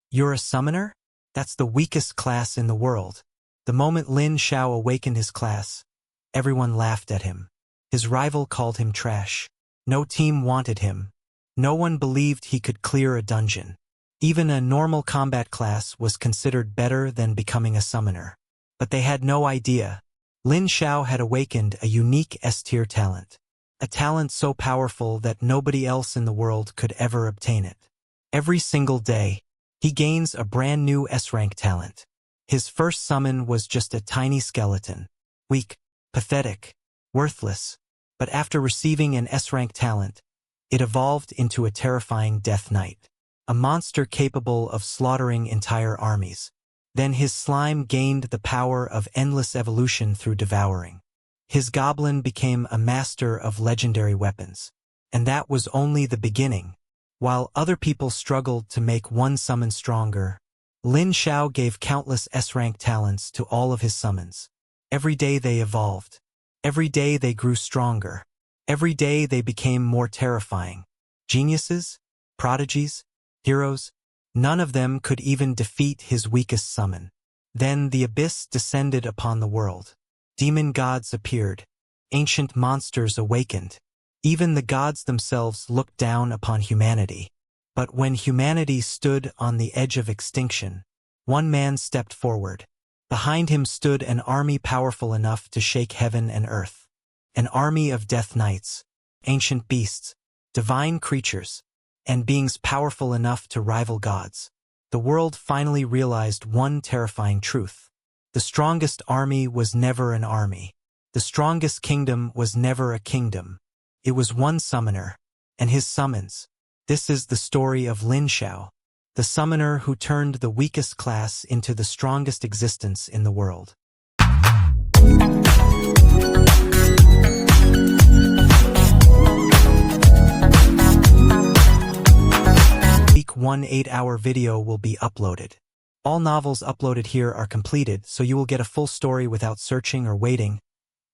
You're a summoner? That's the weakest class in the world. The moment Lin Xiao awakened his class, everyone laughed at him. His rival called him trash. No team wanted him. No one believed he could clear a dungeon. Even a normal combat class was considered better than becoming a summoner. But they had no idea. Lin Xiao had awakened a unique S-tier talent. A talent so powerful that nobody else in the world could ever obtain it. Every single day, he gains a brand new S-rank talent. His first summon was just a tiny skeleton. Weak, pathetic, worthless. But after receiving an S-rank talent, it evolved into a terrifying Death Knight. A monster capable of slaughtering entire armies. Then his slime gained the power of endless evolution through devouring. His goblin became a master of legendary weapons. And that was only the beginning. While other people struggled to make one summon stronger, Lin Xiao gave countless S-rank talents to all of his summons. Every day they evolved. Every day they grew stronger. Every day they became more terrifying. Geniuses, prodigies, heroes, none of them could even defeat his weakest summon. Then the abyss descended upon the world. Demon gods appeared. Ancient monsters awakened. Even the gods themselves looked down upon humanity. But when humanity stood on the edge of extinction, one man stepped forward. Behind him stood an army powerful enough to shake heaven and earth. An army of death knights, ancient beasts, divine creatures, and beings powerful enough to rival gods. The world finally realized one terrifying truth. The strongest army was never an army. The strongest kingdom was never a kingdom. It was one summoner, and his summons. This is the story of Lin Xiao, the summoner who turned the weakest class into the strongest existence in the world. Week 1 8-hour video will be uploaded. All novels uploaded here are completed, so you will get a full story without searching or waiting.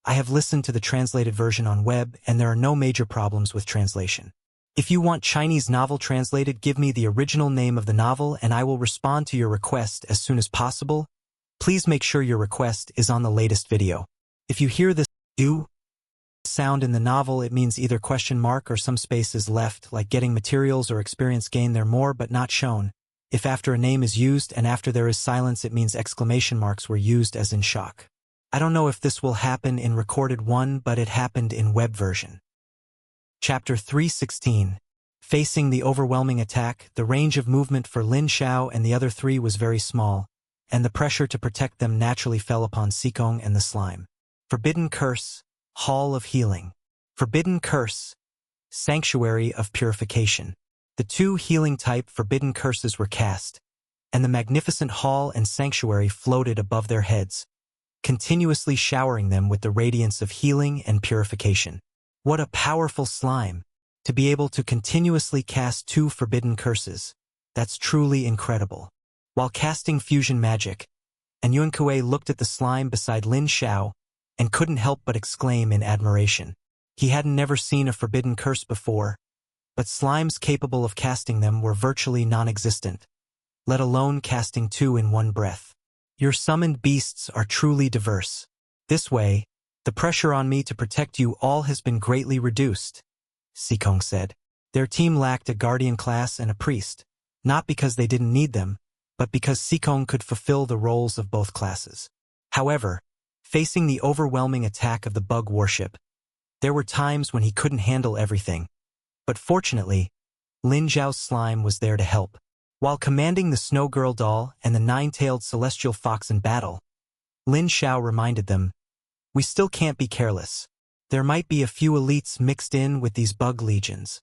I have listened to the translated version on web, and there are no major problems with translation. If you want Chinese novel translated, give me the original name of the novel and I will respond to your request as soon as possible. Please make sure your request is on the latest video. If you hear this "u" sound in the novel, it means either question mark or some space is left, like getting materials or experience gain there more but not shown. If after a name is used and after there is silence, it means exclamation marks were used as in shock. I don't know if this will happen in recorded one, but it happened in web version. Chapter 3:16. Facing the overwhelming attack, the range of movement for Lin Xiao and the other three was very small, and the pressure to protect them naturally fell upon Xikong and the slime. Forbidden Curse, Hall of Healing. Forbidden Curse, Sanctuary of Purification. The two healing-type forbidden curses were cast, and the magnificent hall and sanctuary floated above their heads, continuously showering them with the radiance of healing and purification. What a powerful slime! To be able to continuously cast two forbidden curses. That's truly incredible. While casting fusion magic, and Yunkue looked at the slime beside Lin Xiao and couldn't help but exclaim in admiration. He hadn't never seen a forbidden curse before, but slimes capable of casting them were virtually non-existent, let alone casting two in one breath. Your summoned beasts are truly diverse. This way, the pressure on me to protect you all has been greatly reduced, Xikong said. Their team lacked a guardian class and a priest, not because they didn't need them, but because Xikong could fulfill the roles of both classes. However, facing the overwhelming attack of the bug warship, there were times when he couldn't handle everything. But fortunately, Lin Xiao's slime was there to help. While commanding the Snow Girl doll and the nine-tailed celestial fox in battle, Lin Xiao reminded them, "We still can't be careless. There might be a few elites mixed in with these bug legions,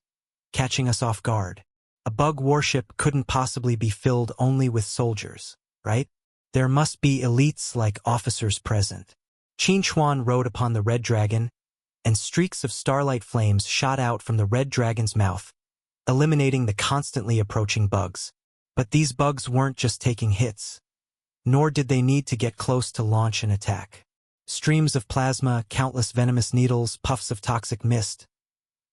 catching us off guard. A bug warship couldn't possibly be filled only with soldiers, right? There must be elites like officers present." Qin Chuan rode upon the red dragon, and streaks of starlight flames shot out from the red dragon's mouth, eliminating the constantly approaching bugs. But these bugs weren't just taking hits, nor did they need to get close to launch an attack. Streams of plasma, countless venomous needles, puffs of toxic mist.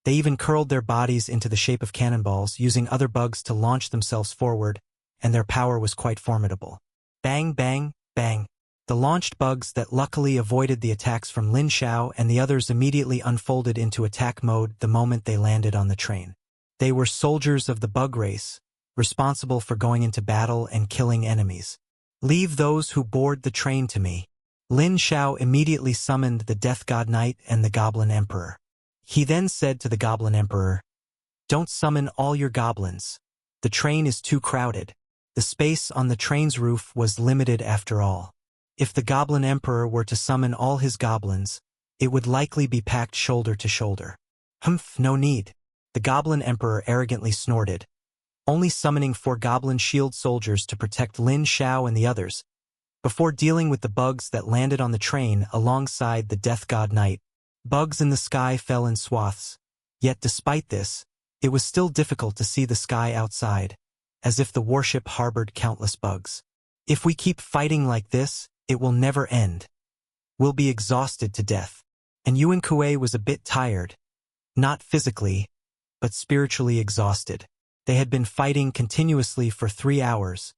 They even curled their bodies into the shape of cannonballs, using other bugs to launch themselves forward, and their power was quite formidable. Bang, bang, bang. The launched bugs that luckily avoided the attacks from Lin Xiao and the others immediately unfolded into attack mode the moment they landed on the train. They were soldiers of the bug race, responsible for going into battle and killing enemies. Leave those who board the train to me. Lin Xiao immediately summoned the Death God Knight and the Goblin Emperor. He then said to the Goblin Emperor, "Don't summon all your goblins. The train is too crowded." The space on the train's roof was limited after all. If the Goblin Emperor were to summon all his goblins, it would likely be packed shoulder to shoulder. Humph, no need. The Goblin Emperor arrogantly snorted, only summoning 4 goblin shield soldiers to protect Lin Xiao and the others. Before dealing with the bugs that landed on the train alongside the Death God Knight, bugs in the sky fell in swaths. Yet despite this, it was still difficult to see the sky outside, as if the warship harbored countless bugs. If we keep fighting like this, it will never end. We'll be exhausted to death. And Yuan Kuei was a bit tired. Not physically, but spiritually exhausted. They had been fighting continuously for 3 hours,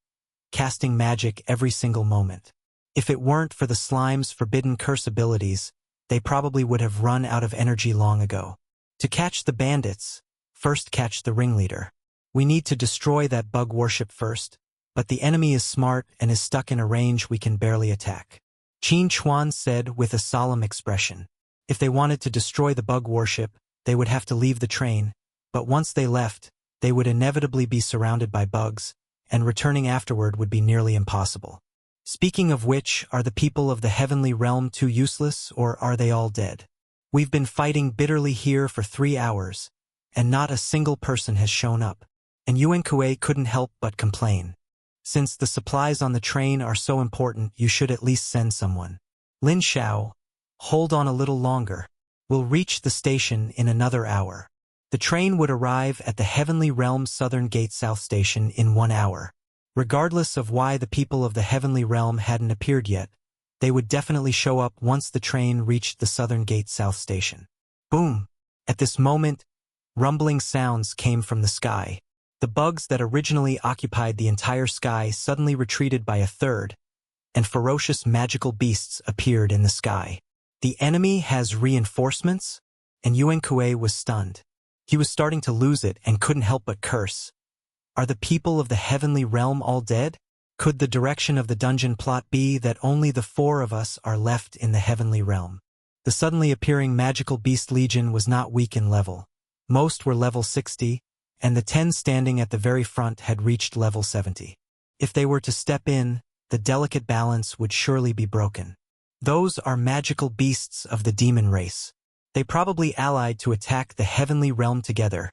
casting magic every single moment. If it weren't for the slime's forbidden curse abilities, they probably would have run out of energy long ago. To catch the bandits, first catch the ringleader. We need to destroy that bug warship first, but the enemy is smart and is stuck in a range we can barely attack. Qin Chuan said with a solemn expression. If they wanted to destroy the bug warship, they would have to leave the train, but once they left, they would inevitably be surrounded by bugs, and returning afterward would be nearly impossible. Speaking of which, are the people of the heavenly realm too useless, or are they all dead? We've been fighting bitterly here for 3 hours, and not a single person has shown up. And Yuan Kuei couldn't help but complain. Since the supplies on the train are so important, you should at least send someone. Lin Xiao, hold on a little longer. We'll reach the station in another hour. The train would arrive at the Heavenly Realm's Southern Gate South Station in 1 hour. Regardless of why the people of the Heavenly Realm hadn't appeared yet, they would definitely show up once the train reached the Southern Gate South Station. Boom! At this moment, rumbling sounds came from the sky. The bugs that originally occupied the entire sky suddenly retreated by a third, and ferocious magical beasts appeared in the sky. The enemy has reinforcements? And Yuan Kuei was stunned. He was starting to lose it and couldn't help but curse. Are the people of the Heavenly Realm all dead? Could the direction of the dungeon plot be that only the 4 of us are left in the Heavenly Realm? The suddenly appearing magical beast legion was not weak in level. Most were level 60, and the 10 standing at the very front had reached level 70. If they were to step in, the delicate balance would surely be broken. Those are magical beasts of the demon race. They probably allied to attack the Heavenly Realm together,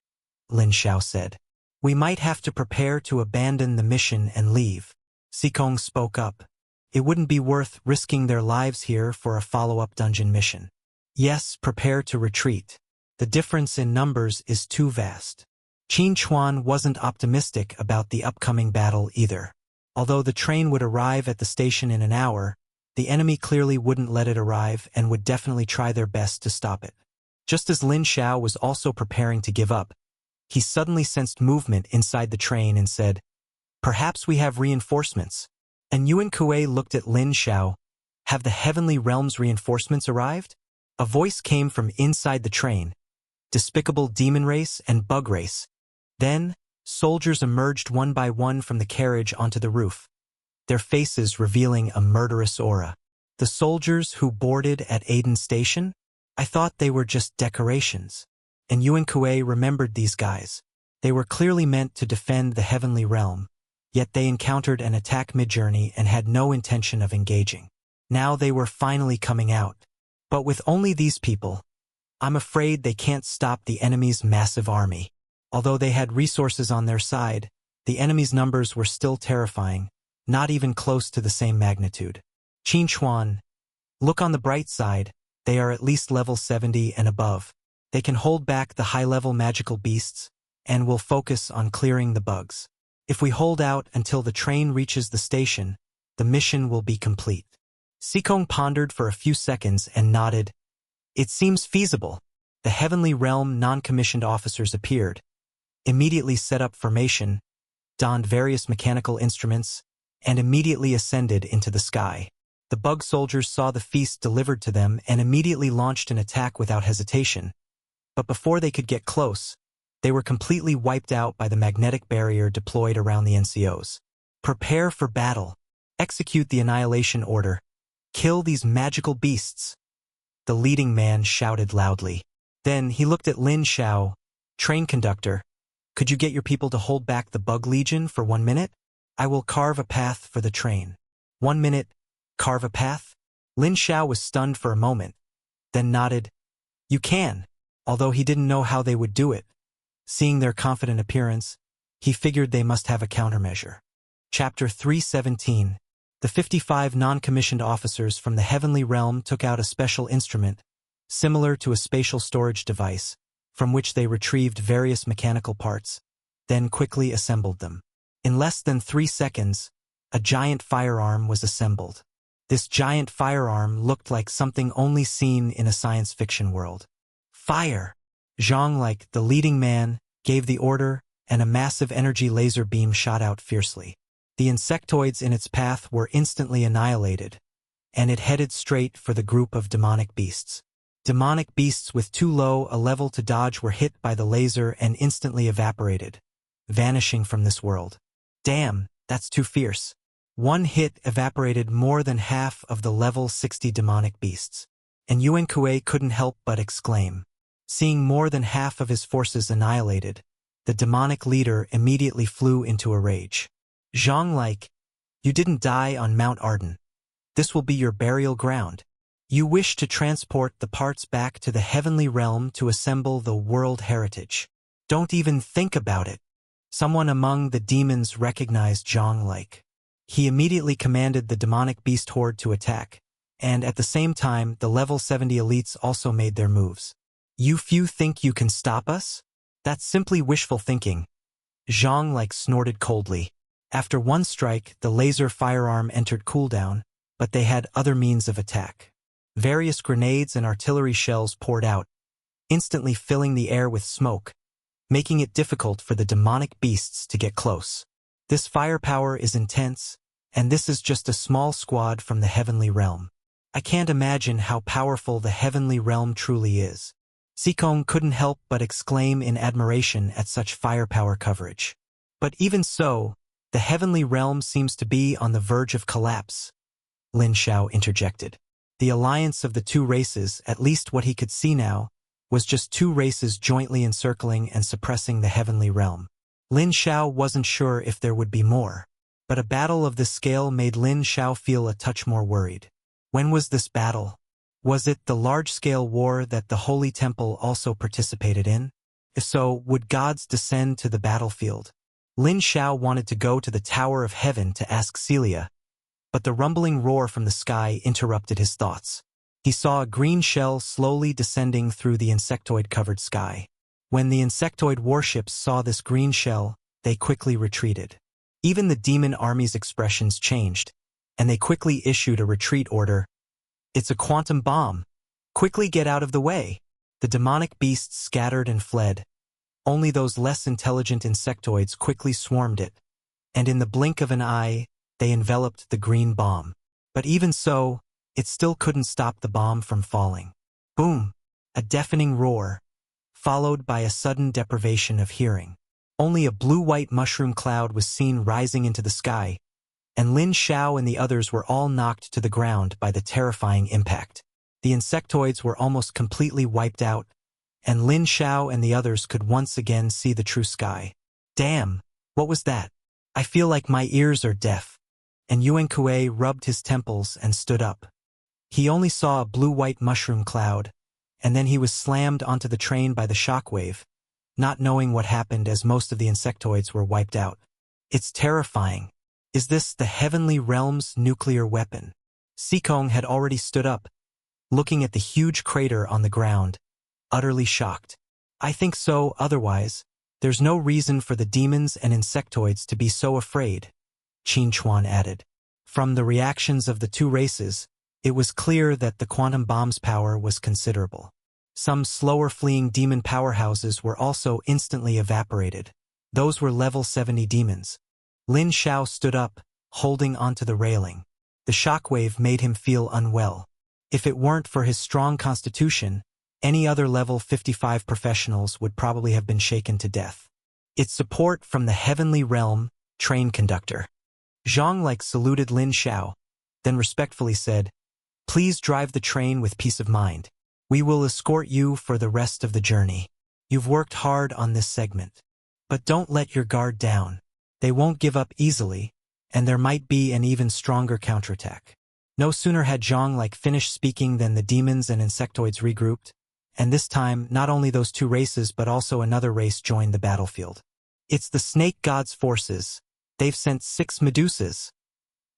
Lin Xiao said. We might have to prepare to abandon the mission and leave. Sikong spoke up. It wouldn't be worth risking their lives here for a follow-up dungeon mission. Yes, prepare to retreat. The difference in numbers is too vast. Qin Chuan wasn't optimistic about the upcoming battle either. Although the train would arrive at the station in an hour, the enemy clearly wouldn't let it arrive and would definitely try their best to stop it. Just as Lin Xiao was also preparing to give up, he suddenly sensed movement inside the train and said, "Perhaps we have reinforcements." And Yuan Kuei looked at Lin Xiao. Have the Heavenly Realm's reinforcements arrived? A voice came from inside the train. Despicable demon race and bug race. Then, soldiers emerged one by one from the carriage onto the roof, their faces revealing a murderous aura. The soldiers who boarded at Aiden Station? I thought they were just decorations. And Yuan Kuei remembered these guys. They were clearly meant to defend the Heavenly Realm, yet they encountered an attack mid-journey and had no intention of engaging. Now they were finally coming out. But with only these people, I'm afraid they can't stop the enemy's massive army. Although they had resources on their side, the enemy's numbers were still terrifying, not even close to the same magnitude. Qin Chuan, look on the bright side, they are at least level 70 and above. They can hold back the high-level magical beasts, and will focus on clearing the bugs. If we hold out until the train reaches the station, the mission will be complete. Sikong pondered for a few seconds and nodded. It seems feasible. The Heavenly Realm non-commissioned officers appeared, immediately set up formation, donned various mechanical instruments, and immediately ascended into the sky. The bug soldiers saw the feast delivered to them and immediately launched an attack without hesitation. But before they could get close, they were completely wiped out by the magnetic barrier deployed around the NCOs. Prepare for battle. Execute the annihilation order. Kill these magical beasts. The leading man shouted loudly. Then he looked at Lin Xiao, train conductor. Could you get your people to hold back the bug legion for 1 minute? I will carve a path for the train. 1 minute, carve a path? Lin Xiao was stunned for a moment, then nodded. You can, although he didn't know how they would do it. Seeing their confident appearance, he figured they must have a countermeasure. Chapter 317. The 55 non-commissioned officers from the heavenly realm took out a special instrument, similar to a spatial storage device, from which they retrieved various mechanical parts, then quickly assembled them. In less than 3 seconds, a giant firearm was assembled. This giant firearm looked like something only seen in a science fiction world. Fire! Zhang, like the leading man, gave the order, and a massive energy laser beam shot out fiercely. The insectoids in its path were instantly annihilated, and it headed straight for the group of demonic beasts. Demonic beasts with too low a level to dodge were hit by the laser and instantly evaporated, vanishing from this world. Damn, that's too fierce. One hit evaporated more than half of the level 60 demonic beasts, and Yuan Kuei couldn't help but exclaim. Seeing more than half of his forces annihilated, the demonic leader immediately flew into a rage. Zhang, like, you didn't die on Mount Arden. This will be your burial ground. You wish to transport the parts back to the heavenly realm to assemble the world heritage. Don't even think about it. Someone among the demons recognized Zhang, like. He immediately commanded the demonic beast horde to attack, and at the same time the level 70 elites also made their moves. You few think you can stop us? That's simply wishful thinking. Zhang, like, snorted coldly. After one strike, the laser firearm entered cooldown, but they had other means of attack. Various grenades and artillery shells poured out, instantly filling the air with smoke, making it difficult for the demonic beasts to get close. This firepower is intense, and this is just a small squad from the heavenly realm. I can't imagine how powerful the heavenly realm truly is. Sikong couldn't help but exclaim in admiration at such firepower coverage. But even so, the heavenly realm seems to be on the verge of collapse, Lin Xiao interjected. The alliance of the two races, at least what he could see now, was just two races jointly encircling and suppressing the heavenly realm. Lin Xiao wasn't sure if there would be more, but a battle of this scale made Lin Xiao feel a touch more worried. When was this battle? Was it the large-scale war that the Holy Temple also participated in? If so, would gods descend to the battlefield? Lin Xiao wanted to go to the Tower of Heaven to ask Celia, but the rumbling roar from the sky interrupted his thoughts. He saw a green shell slowly descending through the insectoid-covered sky. When the insectoid warships saw this green shell, they quickly retreated. Even the demon army's expressions changed, and they quickly issued a retreat order. It's a quantum bomb. Quickly get out of the way. The demonic beasts scattered and fled. Only those less intelligent insectoids quickly swarmed it, and in the blink of an eye, they enveloped the green bomb. But even so, it still couldn't stop the bomb from falling. Boom! A deafening roar, followed by a sudden deprivation of hearing. Only a blue-white mushroom cloud was seen rising into the sky, and Lin Xiao and the others were all knocked to the ground by the terrifying impact. The insectoids were almost completely wiped out, and Lin Xiao and the others could once again see the true sky. Damn, what was that? I feel like my ears are deaf. And Yuan Kuei rubbed his temples and stood up. He only saw a blue-white mushroom cloud, and then he was slammed onto the train by the shockwave, not knowing what happened as most of the insectoids were wiped out. It's terrifying. Is this the heavenly realm's nuclear weapon? Sikong had already stood up, looking at the huge crater on the ground, utterly shocked. I think so, otherwise, there's no reason for the demons and insectoids to be so afraid, Qin Chuan added. From the reactions of the two races, it was clear that the quantum bomb's power was considerable. Some slower-fleeing demon powerhouses were also instantly evaporated. Those were level 70 demons. Lin Xiao stood up, holding onto the railing. The shockwave made him feel unwell. If it weren't for his strong constitution, any other level 55 professionals would probably have been shaken to death. It's support from the heavenly realm, train conductor. Zhang saluted Lin Xiao, then respectfully said, "Please drive the train with peace of mind. We will escort you for the rest of the journey. You've worked hard on this segment. But don't let your guard down. They won't give up easily, and there might be an even stronger counterattack." No sooner had Zhang finished speaking than the demons and insectoids regrouped, and this time not only those two races but also another race joined the battlefield. "It's the snake god's forces. They've sent 6 Medusas,"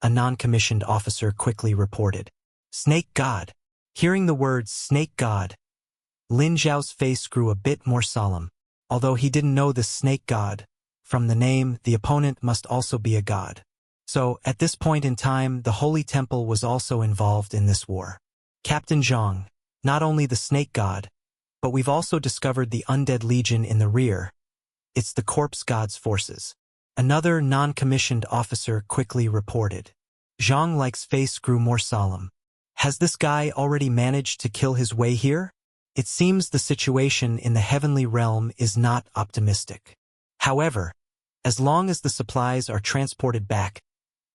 a non-commissioned officer quickly reported. Snake god. Hearing the words snake god, Lin Xiao's face grew a bit more solemn. Although he didn't know the snake god, from the name, the opponent must also be a god. So, at this point in time, the Holy Temple was also involved in this war. "Captain Zhang, not only the snake god, but we've also discovered the undead legion in the rear. It's the corpse god's forces," another non-commissioned officer quickly reported. Zhang's face grew more solemn. Has this guy already managed to kill his way here? It seems the situation in the heavenly realm is not optimistic. However, as long as the supplies are transported back,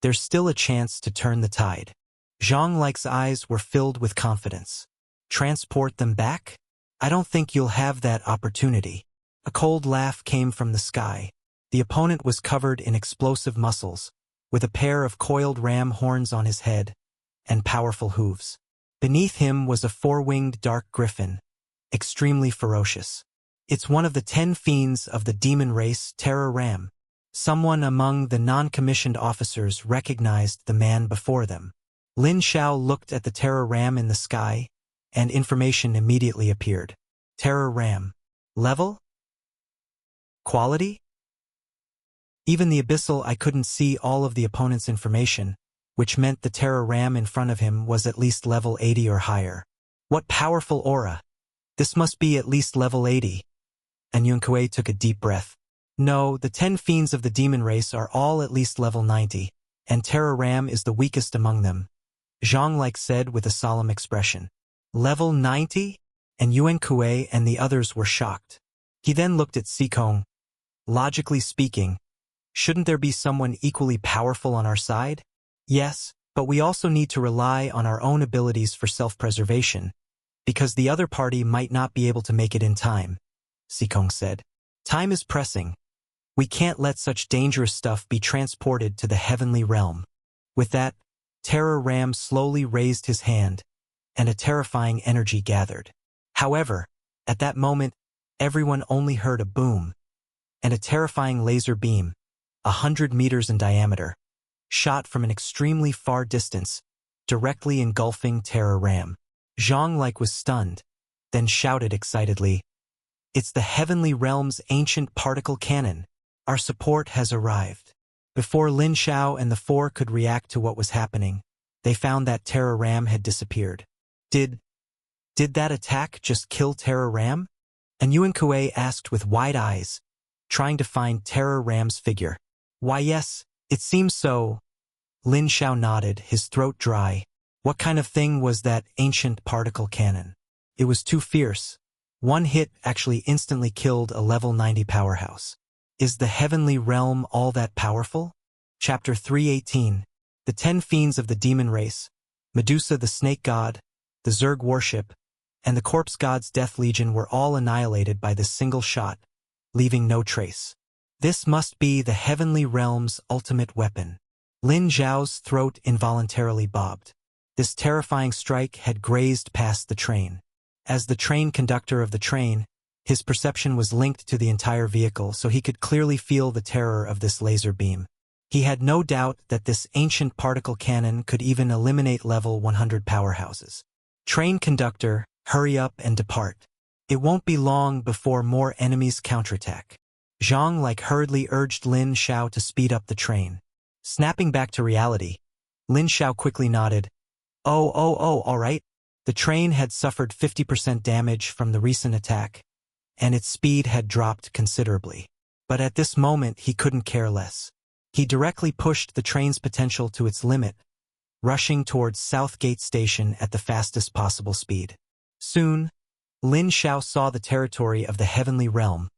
there's still a chance to turn the tide. Zhang's eyes were filled with confidence. Transport them back? I don't think you'll have that opportunity. A cold laugh came from the sky. The opponent was covered in explosive muscles, with a pair of coiled ram horns on his head, and powerful hooves. Beneath him was a 4-winged dark griffin, extremely ferocious. It's one of the 10 fiends of the demon race, Terror Ram. Someone among the non-commissioned officers recognized the man before them. Lin Xiao looked at the Terror Ram in the sky, and information immediately appeared. Terror Ram. Level? Quality? Even the Abyssal I couldn't see all of the opponent's information, which meant the Terror Ram in front of him was at least level 80 or higher. What powerful aura! This must be at least level 80. And Yunkui took a deep breath. No, the 10 fiends of the demon race are all at least level 90, and Terror Ram is the weakest among them, Zhang said with a solemn expression. Level 90? And Yuan Kuei and the others were shocked. He then looked at Sikong. Logically speaking, shouldn't there be someone equally powerful on our side? Yes, but we also need to rely on our own abilities for self-preservation, because the other party might not be able to make it in time, Sikong said. Time is pressing. We can't let such dangerous stuff be transported to the heavenly realm. With that, Terror Ram slowly raised his hand, and a terrifying energy gathered. However, at that moment, everyone only heard a boom, and a terrifying laser beam, 100 meters in diameter, shot from an extremely far distance, directly engulfing Terror Ram. Zhang was stunned, then shouted excitedly, "It's the heavenly realm's ancient particle cannon. Our support has arrived." Before Lin Xiao and the 4 could react to what was happening, they found that Terror Ram had disappeared. Did that attack just kill Terror Ram? And Yuan Kuei asked with wide eyes, trying to find Terror Ram's figure. Why yes, it seems so. Lin Xiao nodded, his throat dry. What kind of thing was that ancient particle cannon? It was too fierce. One hit actually instantly killed a level 90 powerhouse. Is the heavenly realm all that powerful? Chapter 318. The 10 fiends of the demon race, Medusa the snake god, the Zerg warship, and the corpse god's death legion were all annihilated by this single shot, leaving no trace. This must be the heavenly realm's ultimate weapon. Lin Xiao's throat involuntarily bobbed. This terrifying strike had grazed past the train. As the train conductor of the train, his perception was linked to the entire vehicle, so he could clearly feel the terror of this laser beam. He had no doubt that this ancient particle cannon could even eliminate level 100 powerhouses. Train conductor, hurry up and depart. It won't be long before more enemies counterattack. Zhang hurriedly urged Lin Xiao to speed up the train. Snapping back to reality, Lin Xiao quickly nodded. Oh, all right. The train had suffered 50% damage from the recent attack, and its speed had dropped considerably. But at this moment he couldn't care less. He directly pushed the train's potential to its limit, rushing towards Southgate Station at the fastest possible speed. Soon, Lin Xiao saw the territory of the Heavenly Realm,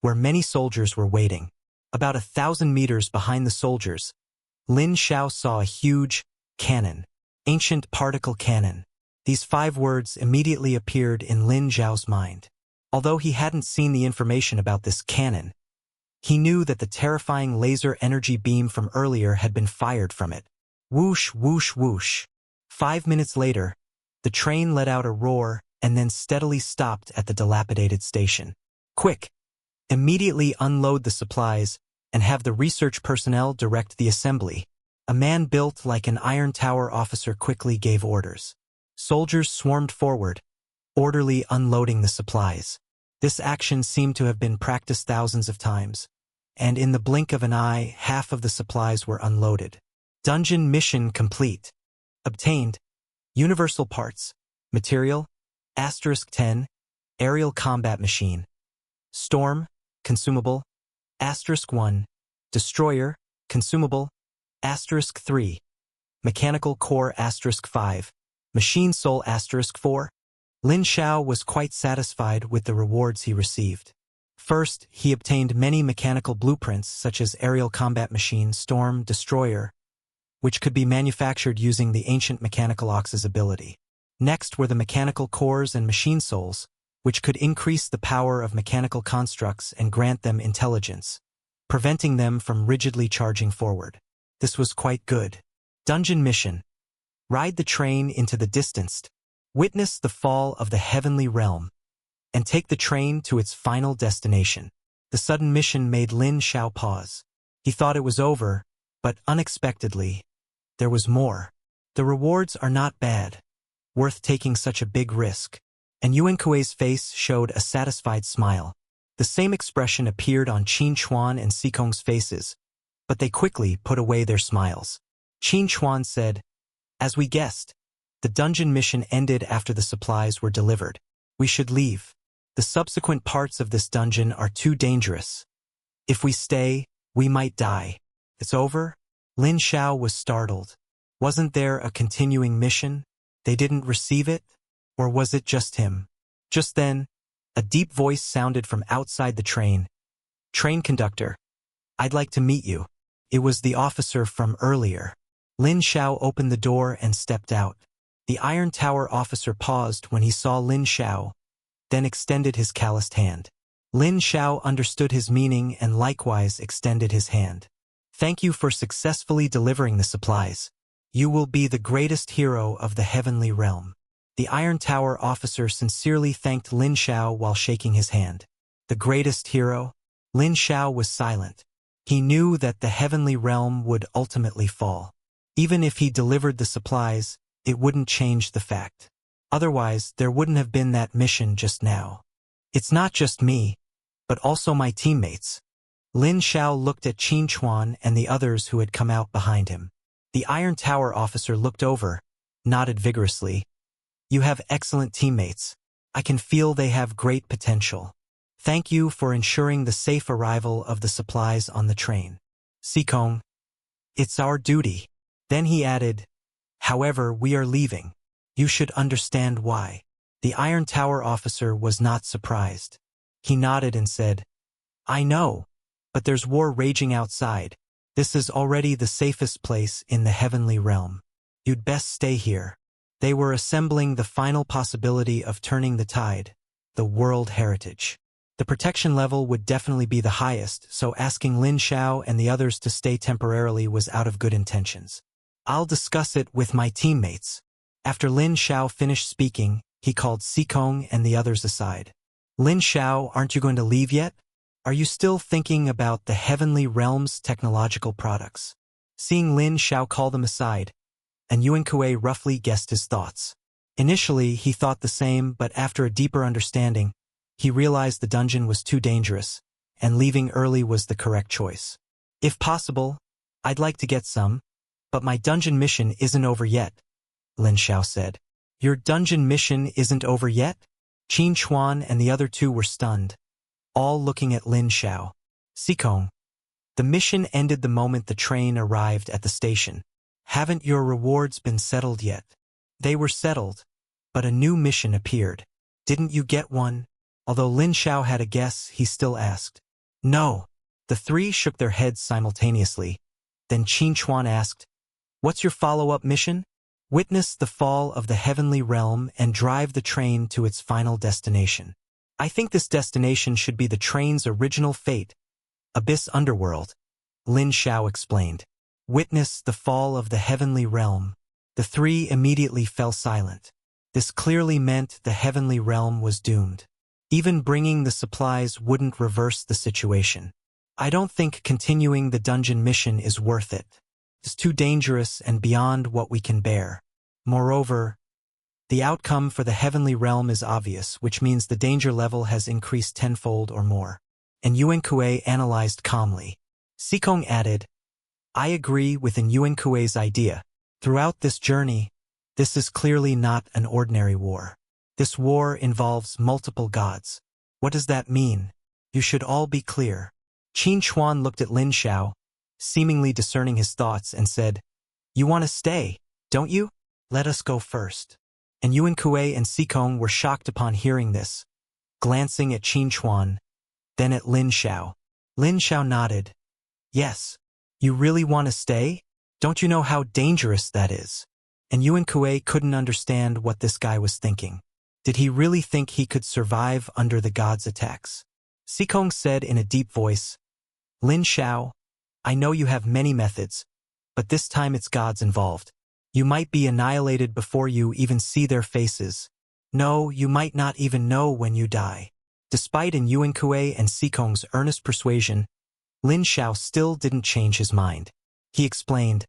where many soldiers were waiting. About 1,000 meters behind the soldiers, Lin Xiao saw a huge cannon, ancient particle cannon. These 5 words immediately appeared in Lin Xiao's mind. Although he hadn't seen the information about this cannon, he knew that the terrifying laser energy beam from earlier had been fired from it. Whoosh, whoosh, whoosh. 5 minutes later, the train let out a roar and then steadily stopped at the dilapidated station. Quick! Immediately unload the supplies and have the research personnel direct the assembly. A man built like an Iron Tower officer quickly gave orders. Soldiers swarmed forward, orderly unloading the supplies. This action seemed to have been practiced thousands of times, and in the blink of an eye, half of the supplies were unloaded. Dungeon mission complete. Obtained. Universal parts. Material. *10. Aerial combat machine. Storm. Consumable. *1. Destroyer. Consumable. *3. Mechanical core. *5. Machine soul. *4. Lin Xiao was quite satisfied with the rewards he received. First, he obtained many mechanical blueprints such as aerial combat machine, storm, destroyer, which could be manufactured using the ancient mechanical ox's ability. Next were the mechanical cores and machine souls, which could increase the power of mechanical constructs and grant them intelligence, preventing them from rigidly charging forward. This was quite good. Dungeon mission. Ride the train into the distance. Witness the fall of the Heavenly Realm, and take the train to its final destination. The sudden mission made Lin Xiao pause. He thought it was over, but unexpectedly, there was more. The rewards are not bad, worth taking such a big risk. And Yuan Kuei's face showed a satisfied smile. The same expression appeared on Qin Chuan and Sikong's faces, but they quickly put away their smiles. Qin Chuan said, "As we guessed, the dungeon mission ended after the supplies were delivered. We should leave. The subsequent parts of this dungeon are too dangerous. If we stay, we might die." "It's over?" Lin Xiao was startled. Wasn't there a continuing mission? They didn't receive it? Or was it just him? Just then, a deep voice sounded from outside the train. "Train conductor, I'd like to meet you." It was the officer from earlier. Lin Xiao opened the door and stepped out. The Iron Tower officer paused when he saw Lin Xiao, then extended his calloused hand. Lin Xiao understood his meaning and likewise extended his hand. "Thank you for successfully delivering the supplies. You will be the greatest hero of the Heavenly Realm." The Iron Tower officer sincerely thanked Lin Xiao while shaking his hand. The greatest hero? Lin Xiao was silent. He knew that the Heavenly Realm would ultimately fall. Even if he delivered the supplies, it wouldn't change the fact. Otherwise, there wouldn't have been that mission just now. "It's not just me, but also my teammates." Lin Xiao looked at Qin Chuan and the others who had come out behind him. The Iron Tower officer looked over, nodded vigorously. "You have excellent teammates. I can feel they have great potential. Thank you for ensuring the safe arrival of the supplies on the train. Sikong, it's our duty." Then he added, "However, we are leaving. You should understand why." The Iron Tower officer was not surprised. He nodded and said, "I know, but there's war raging outside. This is already the safest place in the Heavenly Realm. You'd best stay here." They were assembling the final possibility of turning the tide, the world heritage. The protection level would definitely be the highest, so asking Lin Xiao and the others to stay temporarily was out of good intentions. "I'll discuss it with my teammates." After Lin Xiao finished speaking, he called Sikong and the others aside. "Lin Xiao, aren't you going to leave yet? Are you still thinking about the Heavenly Realm's technological products?" Seeing Lin Xiao call them aside, and Yuan Kuei roughly guessed his thoughts. Initially, he thought the same, but after a deeper understanding, he realized the dungeon was too dangerous, and leaving early was the correct choice. "If possible, I'd like to get some, but my dungeon mission isn't over yet," Lin Xiao said. "Your dungeon mission isn't over yet?" Qin Chuan and the other two were stunned, all looking at Lin Xiao. "Sikong, The mission ended the moment the train arrived at the station. Haven't your rewards been settled yet? They were settled, but a new mission appeared. Didn't you get one? Although Lin Xiao had a guess, he still asked. No. The three shook their heads simultaneously. Then Qin Chuan asked, What's your follow-up mission? Witness the fall of the heavenly realm and drive the train to its final destination. I think this destination should be the train's original fate, Abyss Underworld, Lin Xiao explained. Witness the fall of the heavenly realm. The three immediately fell silent. This clearly meant the heavenly realm was doomed. Even bringing the supplies wouldn't reverse the situation. I don't think continuing the dungeon mission is worth it. It's too dangerous and beyond what we can bear. Moreover, the outcome for the heavenly realm is obvious, which means the danger level has increased tenfold or more. And Yuan Kuei analyzed calmly. Sikong added, I agree with Yuan Kuei's idea. Throughout this journey, this is clearly not an ordinary war. This war involves multiple gods. What does that mean? You should all be clear. Qin Chuan looked at Lin Xiao, seemingly discerning his thoughts, and said, You want to stay, don't you? Let us go first. And Yuan Kuei and Sikong were shocked upon hearing this, glancing at Qin Chuan, then at Lin Xiao. Lin Xiao nodded. Yes. You really want to stay? Don't you know how dangerous that is? And Yuan Kuei couldn't understand what this guy was thinking. Did he really think he could survive under the gods' attacks? Sikong said in a deep voice, Lin Xiao, I know you have many methods, but this time it's gods involved. You might be annihilated before you even see their faces. No, you might not even know when you die. Despite Yuan Kuei and Sikong's earnest persuasion, Lin Xiao still didn't change his mind. He explained,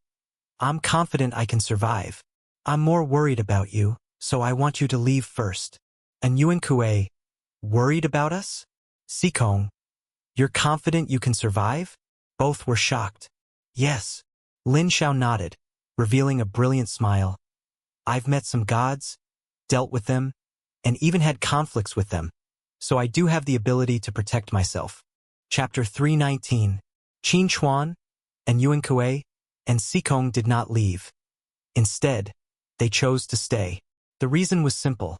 I'm confident I can survive. I'm more worried about you, so I want you to leave first. And Yuan Kuei, worried about us? Sikong, you're confident you can survive? Both were shocked. Yes. Lin Xiao nodded, revealing a brilliant smile. I've met some gods, dealt with them, and even had conflicts with them, so I do have the ability to protect myself. Chapter 319. Qin Chuan and Yuan Kuei and Sikong did not leave. Instead, they chose to stay. The reason was simple.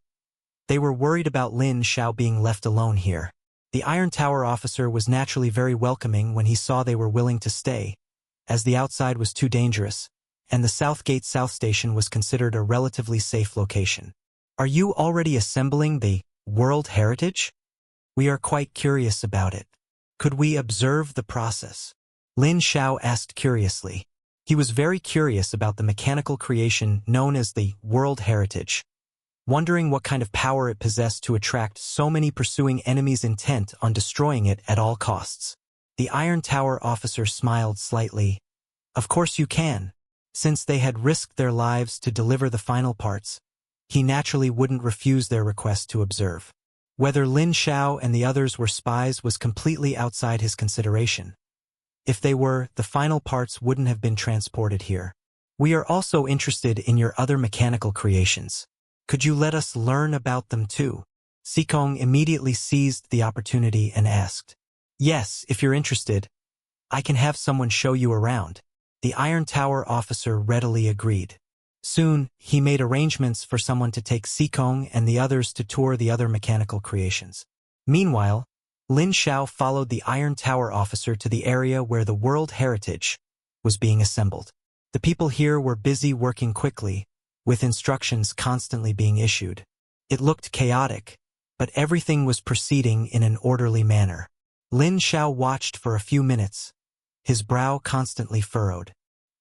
They were worried about Lin Xiao being left alone here. The Iron Tower officer was naturally very welcoming when he saw they were willing to stay, as the outside was too dangerous, and the South Gate South Station was considered a relatively safe location. Are you already assembling the World Heritage? We are quite curious about it. Could we observe the process? Lin Xiao asked curiously. He was very curious about the mechanical creation known as the World Heritage, wondering what kind of power it possessed to attract so many pursuing enemies intent on destroying it at all costs. The Iron Tower officer smiled slightly. Of course you can. Since they had risked their lives to deliver the final parts, he naturally wouldn't refuse their request to observe. Whether Lin Xiao and the others were spies was completely outside his consideration. If they were, the final parts wouldn't have been transported here. We are also interested in your other mechanical creations. Could you let us learn about them too? Sikong immediately seized the opportunity and asked. Yes, if you're interested, I can have someone show you around. The Iron Tower officer readily agreed. Soon, he made arrangements for someone to take Sikong and the others to tour the other mechanical creations. Meanwhile, Lin Xiao followed the Iron Tower officer to the area where the World Heritage was being assembled. The people here were busy working quickly, with instructions constantly being issued. It looked chaotic, but everything was proceeding in an orderly manner. Lin Xiao watched for a few minutes, his brow constantly furrowed.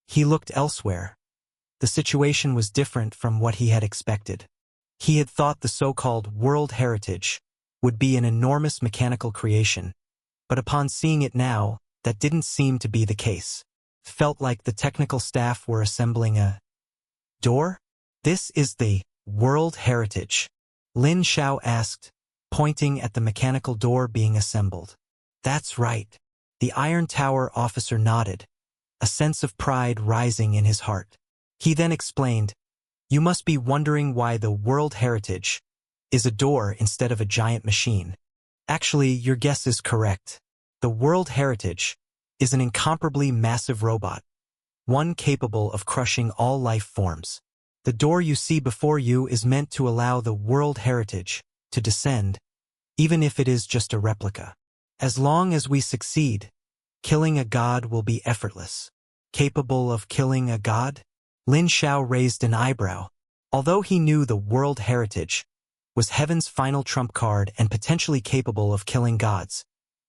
He looked elsewhere. The situation was different from what he had expected. He had thought the so-called World Heritage would be an enormous mechanical creation, but upon seeing it now, that didn't seem to be the case. Felt like the technical staff were assembling a door? This is the World Heritage? Lin Xiao asked, pointing at the mechanical door being assembled. That's right. The Iron Tower officer nodded, a sense of pride rising in his heart. He then explained, You must be wondering why the World Heritage is a door instead of a giant machine. Actually, your guess is correct. The World Heritage is an incomparably massive robot, one capable of crushing all life forms. The door you see before you is meant to allow the world heritage to descend, even if it is just a replica. As long as we succeed, killing a god will be effortless. Capable of killing a god? Lin Xiao raised an eyebrow. Although he knew the world heritage was heaven's final trump card and potentially capable of killing gods,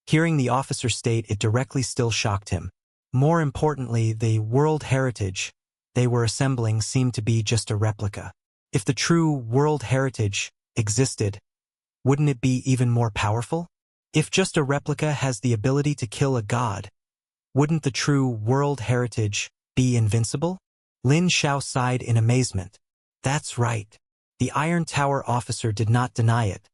hearing the officer state it directly still shocked him. More importantly, the world heritage they were assembling seemed to be just a replica. If the true world heritage existed, wouldn't it be even more powerful? If just a replica has the ability to kill a god, wouldn't the true world heritage be invincible? Lin Xiao sighed in amazement. That's right. The Iron Tower officer did not deny it,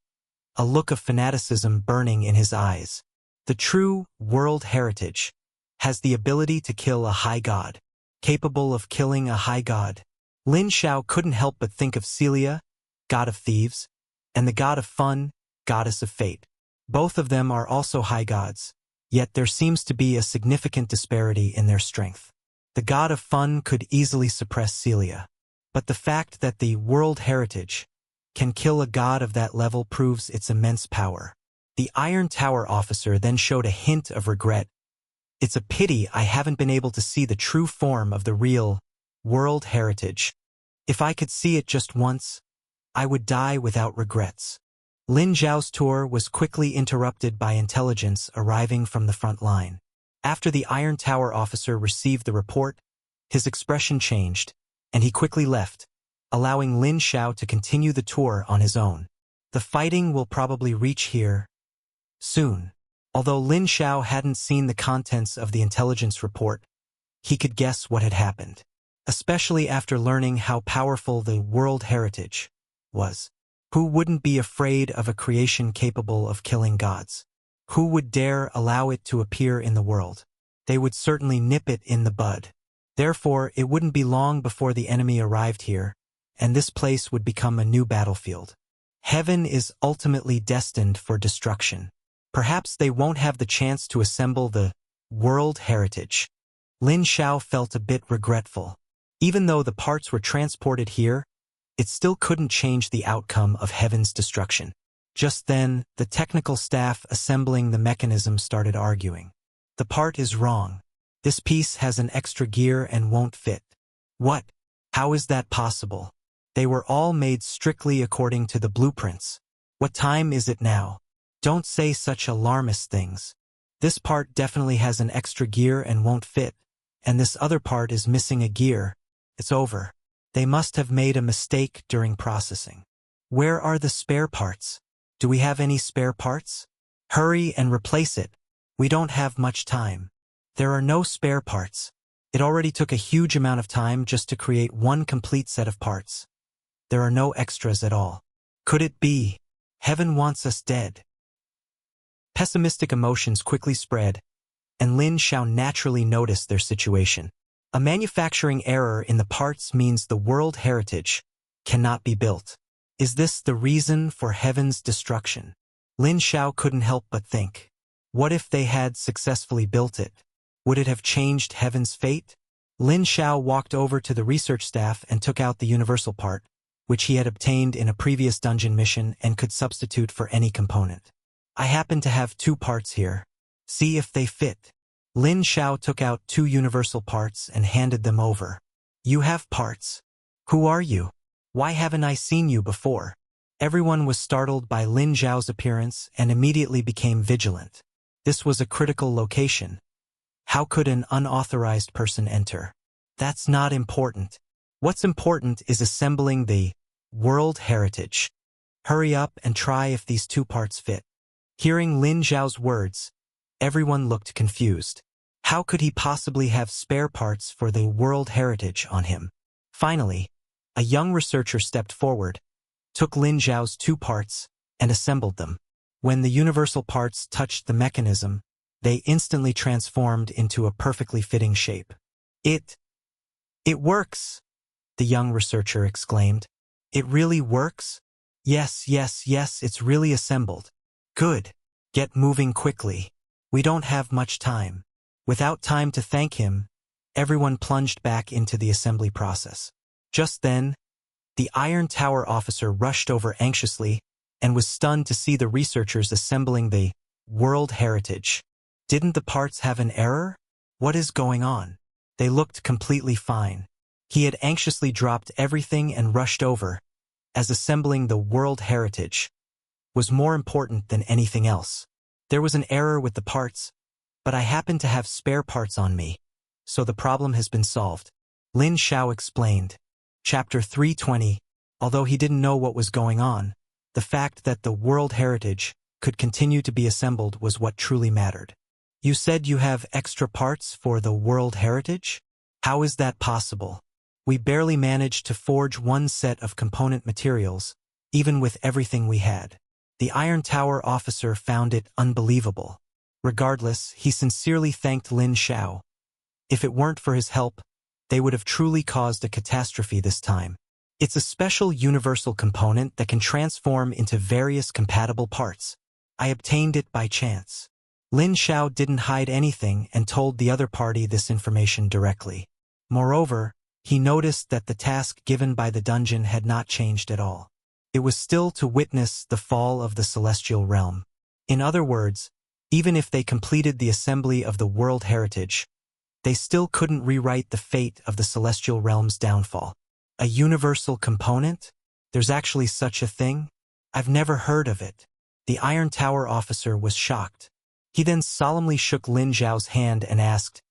a look of fanaticism burning in his eyes. The true world heritage has the ability to kill a high god. Capable of killing a high god. Lin Xiao couldn't help but think of Celia, god of thieves, and the god of fun, goddess of fate. Both of them are also high gods, yet there seems to be a significant disparity in their strength. The god of fun could easily suppress Celia, but the fact that the world heritage can kill a god of that level proves its immense power. The Iron Tower officer then showed a hint of regret. It's a pity I haven't been able to see the true form of the real world heritage. If I could see it just once, I would die without regrets. Lin Xiao's tour was quickly interrupted by intelligence arriving from the front line. After the Iron Tower officer received the report, his expression changed, and he quickly left, allowing Lin Xiao to continue the tour on his own. The fighting will probably reach here soon. Although Lin Xiao hadn't seen the contents of the intelligence report, he could guess what had happened, especially after learning how powerful the world heritage was. Who wouldn't be afraid of a creation capable of killing gods? Who would dare allow it to appear in the world? They would certainly nip it in the bud. Therefore, it wouldn't be long before the enemy arrived here, and this place would become a new battlefield. Heaven is ultimately destined for destruction. Perhaps they won't have the chance to assemble the world heritage. Lin Xiao felt a bit regretful. Even though the parts were transported here, it still couldn't change the outcome of heaven's destruction. Just then, the technical staff assembling the mechanism started arguing. The part is wrong. This piece has an extra gear and won't fit. What? How is that possible? They were all made strictly according to the blueprints. What time is it now? Don't say such alarmist things. This part definitely has an extra gear and won't fit, and this other part is missing a gear. It's over. They must have made a mistake during processing. Where are the spare parts? Do we have any spare parts? Hurry and replace it. We don't have much time. There are no spare parts. It already took a huge amount of time just to create one complete set of parts. There are no extras at all. Could it be? Heaven wants us dead. Pessimistic emotions quickly spread, and Lin Xiao naturally noticed their situation. A manufacturing error in the parts means the world heritage cannot be built. Is this the reason for heaven's destruction? Lin Xiao couldn't help but think. What if they had successfully built it? Would it have changed heaven's fate? Lin Xiao walked over to the research staff and took out the universal part, which he had obtained in a previous dungeon mission and could substitute for any component. I happen to have 2 parts here. See if they fit. Lin Xiao took out 2 universal parts and handed them over. You have parts. Who are you? Why haven't I seen you before? Everyone was startled by Lin Xiao's appearance and immediately became vigilant. This was a critical location. How could an unauthorized person enter? That's not important. What's important is assembling the world heritage. Hurry up and try if these 2 parts fit. Hearing Lin Xiao's words, everyone looked confused. How could he possibly have spare parts for the world heritage on him? Finally, a young researcher stepped forward, took Lin Xiao's 2 parts, and assembled them. When the universal parts touched the mechanism, they instantly transformed into a perfectly fitting shape. It works, the young researcher exclaimed. It really works? Yes, it's really assembled. Good. Get moving quickly. We don't have much time. Without time to thank him, everyone plunged back into the assembly process. Just then, the Iron Tower officer rushed over anxiously and was stunned to see the researchers assembling the World Heritage. Didn't the parts have an error? What is going on? They looked completely fine. He had anxiously dropped everything and rushed over, as assembling the World Heritage was more important than anything else. There was an error with the parts, but I happen to have spare parts on me, so the problem has been solved. Lin Xiao explained. Chapter 320. Although he didn't know what was going on, the fact that the World Heritage could continue to be assembled was what truly mattered. You said you have extra parts for the World Heritage? How is that possible? We barely managed to forge one set of component materials, even with everything we had. The Iron Tower officer found it unbelievable. Regardless, he sincerely thanked Lin Xiao. If it weren't for his help, they would have truly caused a catastrophe this time. It's a special universal component that can transform into various compatible parts. I obtained it by chance. Lin Xiao didn't hide anything and told the other party this information directly. Moreover, he noticed that the task given by the dungeon had not changed at all. It was still to witness the fall of the celestial realm. In other words, even if they completed the assembly of the World Heritage, they still couldn't rewrite the fate of the celestial realm's downfall. A universal component? There's actually such a thing? I've never heard of it. The Iron Tower officer was shocked. He then solemnly shook Lin Xiao's hand and asked,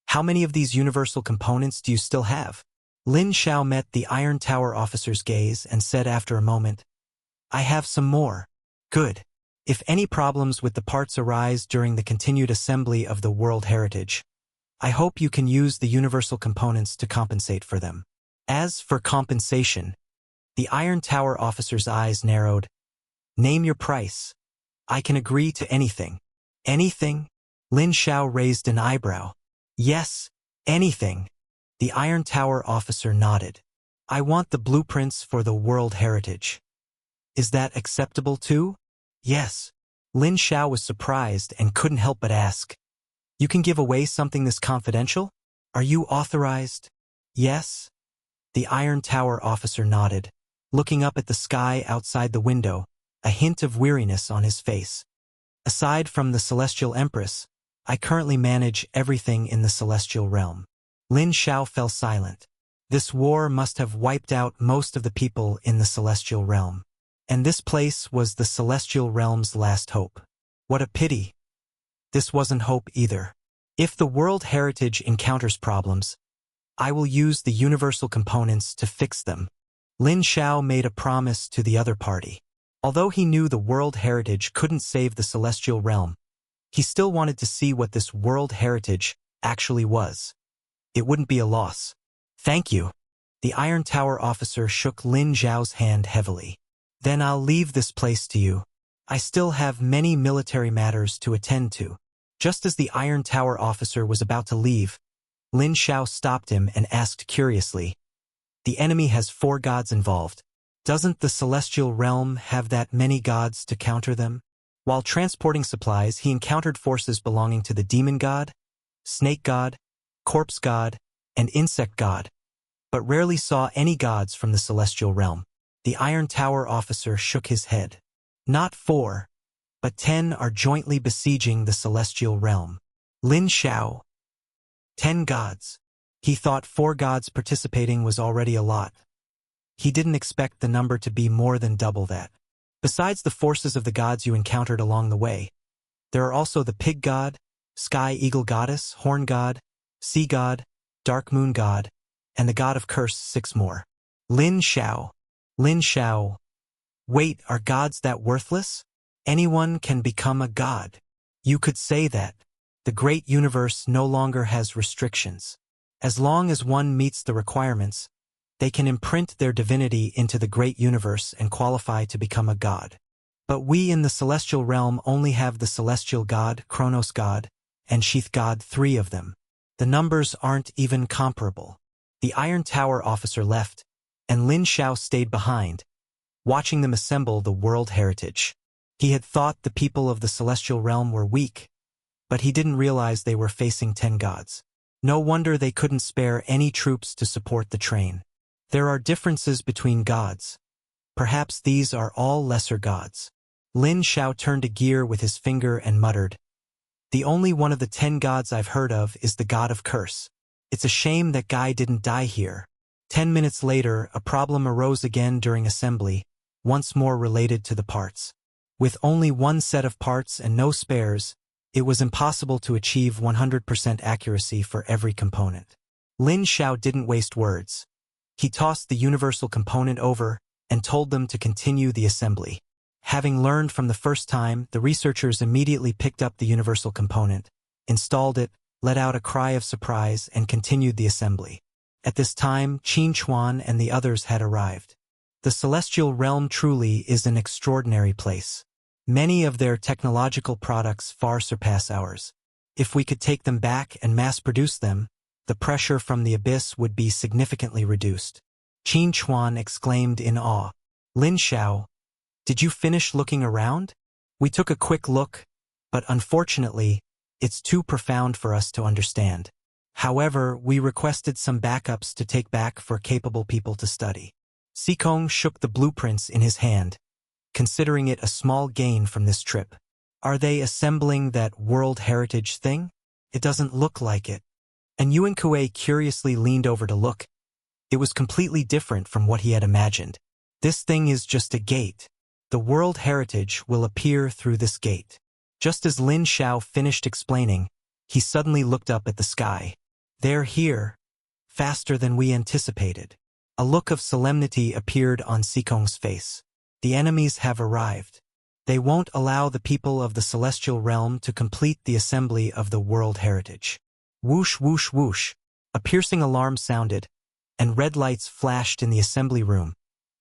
"How many of these universal components do you still have?" Lin Xiao met the Iron Tower officer's gaze and said after a moment, "I have some more." Good. If any problems with the parts arise during the continued assembly of the World Heritage, I hope you can use the universal components to compensate for them. As for compensation, the Iron Tower officer's eyes narrowed. Name your price. I can agree to anything. Anything? Lin Xiao raised an eyebrow. Yes, anything. The Iron Tower officer nodded. I want the blueprints for the World Heritage. Is that acceptable too? Yes. Lin Xiao was surprised and couldn't help but ask. You can give away something this confidential? Are you authorized? Yes. The Iron Tower officer nodded, looking up at the sky outside the window, a hint of weariness on his face. Aside from the Celestial Empress, I currently manage everything in the Celestial Realm. Lin Xiao fell silent. This war must have wiped out most of the people in the Celestial Realm. And this place was the Celestial Realm's last hope. What a pity. This wasn't hope either. If the World Heritage encounters problems, I will use the universal components to fix them. Lin Xiao made a promise to the other party. Although he knew the World Heritage couldn't save the Celestial Realm, he still wanted to see what this World Heritage actually was. It wouldn't be a loss. Thank you. The Iron Tower officer shook Lin Xiao's hand heavily. Then I'll leave this place to you. I still have many military matters to attend to. Just as the Iron Tower officer was about to leave, Lin Xiao stopped him and asked curiously, "The enemy has 4 gods involved. Doesn't the Celestial Realm have that many gods to counter them?" While transporting supplies, he encountered forces belonging to the Demon God, Snake God, Corpse God, and Insect God, but rarely saw any gods from the Celestial Realm. The Iron Tower officer shook his head. Not 4, but 10 are jointly besieging the Celestial Realm. Lin Xiao. 10 gods. He thought 4 gods participating was already a lot. He didn't expect the number to be more than double that. Besides the forces of the gods you encountered along the way, there are also the Pig God, Sky Eagle Goddess, Horn God, Sea God, Dark Moon God, and the God of Curse, 6 more. Lin Xiao. Lin Xiao. Wait, are gods that worthless? Anyone can become a god. You could say that. The great universe no longer has restrictions. As long as one meets the requirements, they can imprint their divinity into the great universe and qualify to become a god. But we in the Celestial Realm only have the Celestial God, Kronos God, and Sheath God, 3 of them. The numbers aren't even comparable. The Iron Tower officer left, and Lin Xiao stayed behind, watching them assemble the World Heritage. He had thought the people of the Celestial Realm were weak, but he didn't realize they were facing 10 gods. No wonder they couldn't spare any troops to support the train. There are differences between gods. Perhaps these are all lesser gods. Lin Xiao turned a gear with his finger and muttered, "The only one of the 10 gods I've heard of is the god of curse. It's a shame that guy didn't die here." 10 minutes later, a problem arose again during assembly, once more related to the parts. With only one set of parts and no spares, it was impossible to achieve 100% accuracy for every component. Lin Xiao didn't waste words. He tossed the universal component over and told them to continue the assembly. Having learned from the first time, the researchers immediately picked up the universal component, installed it, let out a cry of surprise, and continued the assembly. At this time, Qin Chuan and the others had arrived. The celestial realm truly is an extraordinary place. Many of their technological products far surpass ours. If we could take them back and mass-produce them, the pressure from the abyss would be significantly reduced. Qin Chuan exclaimed in awe. "Lin Xiao, did you finish looking around?" "We took a quick look, but unfortunately, it's too profound for us to understand. However, we requested some backups to take back for capable people to study." Sikong shook the blueprints in his hand, considering it a small gain from this trip. "Are they assembling that World Heritage thing? It doesn't look like it." And Yuan Kuei curiously leaned over to look. It was completely different from what he had imagined. "This thing is just a gate. The World Heritage will appear through this gate." Just as Lin Xiao finished explaining, he suddenly looked up at the sky. "They're here, faster than we anticipated." A look of solemnity appeared on Sikong's face. "The enemies have arrived. They won't allow the people of the celestial realm to complete the assembly of the World Heritage." Whoosh, whoosh, whoosh. A piercing alarm sounded, and red lights flashed in the assembly room,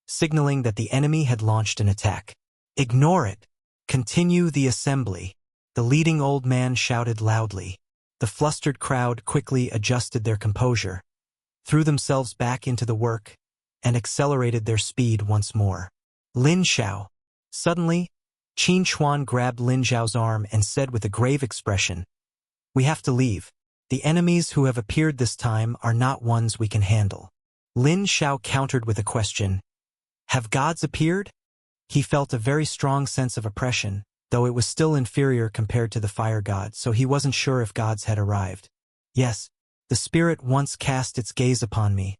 signaling that the enemy had launched an attack. "Ignore it. Continue the assembly," the leading old man shouted loudly. The flustered crowd quickly adjusted their composure, threw themselves back into the work, and accelerated their speed once more. "Lin Xiao." Suddenly, Qin Chuan grabbed Lin Xiao's arm and said with a grave expression, "We have to leave. The enemies who have appeared this time are not ones we can handle." Lin Xiao countered with a question, "Have gods appeared?" He felt a very strong sense of oppression, though it was still inferior compared to the fire god, so he wasn't sure if gods had arrived. "Yes, the spirit once cast its gaze upon me,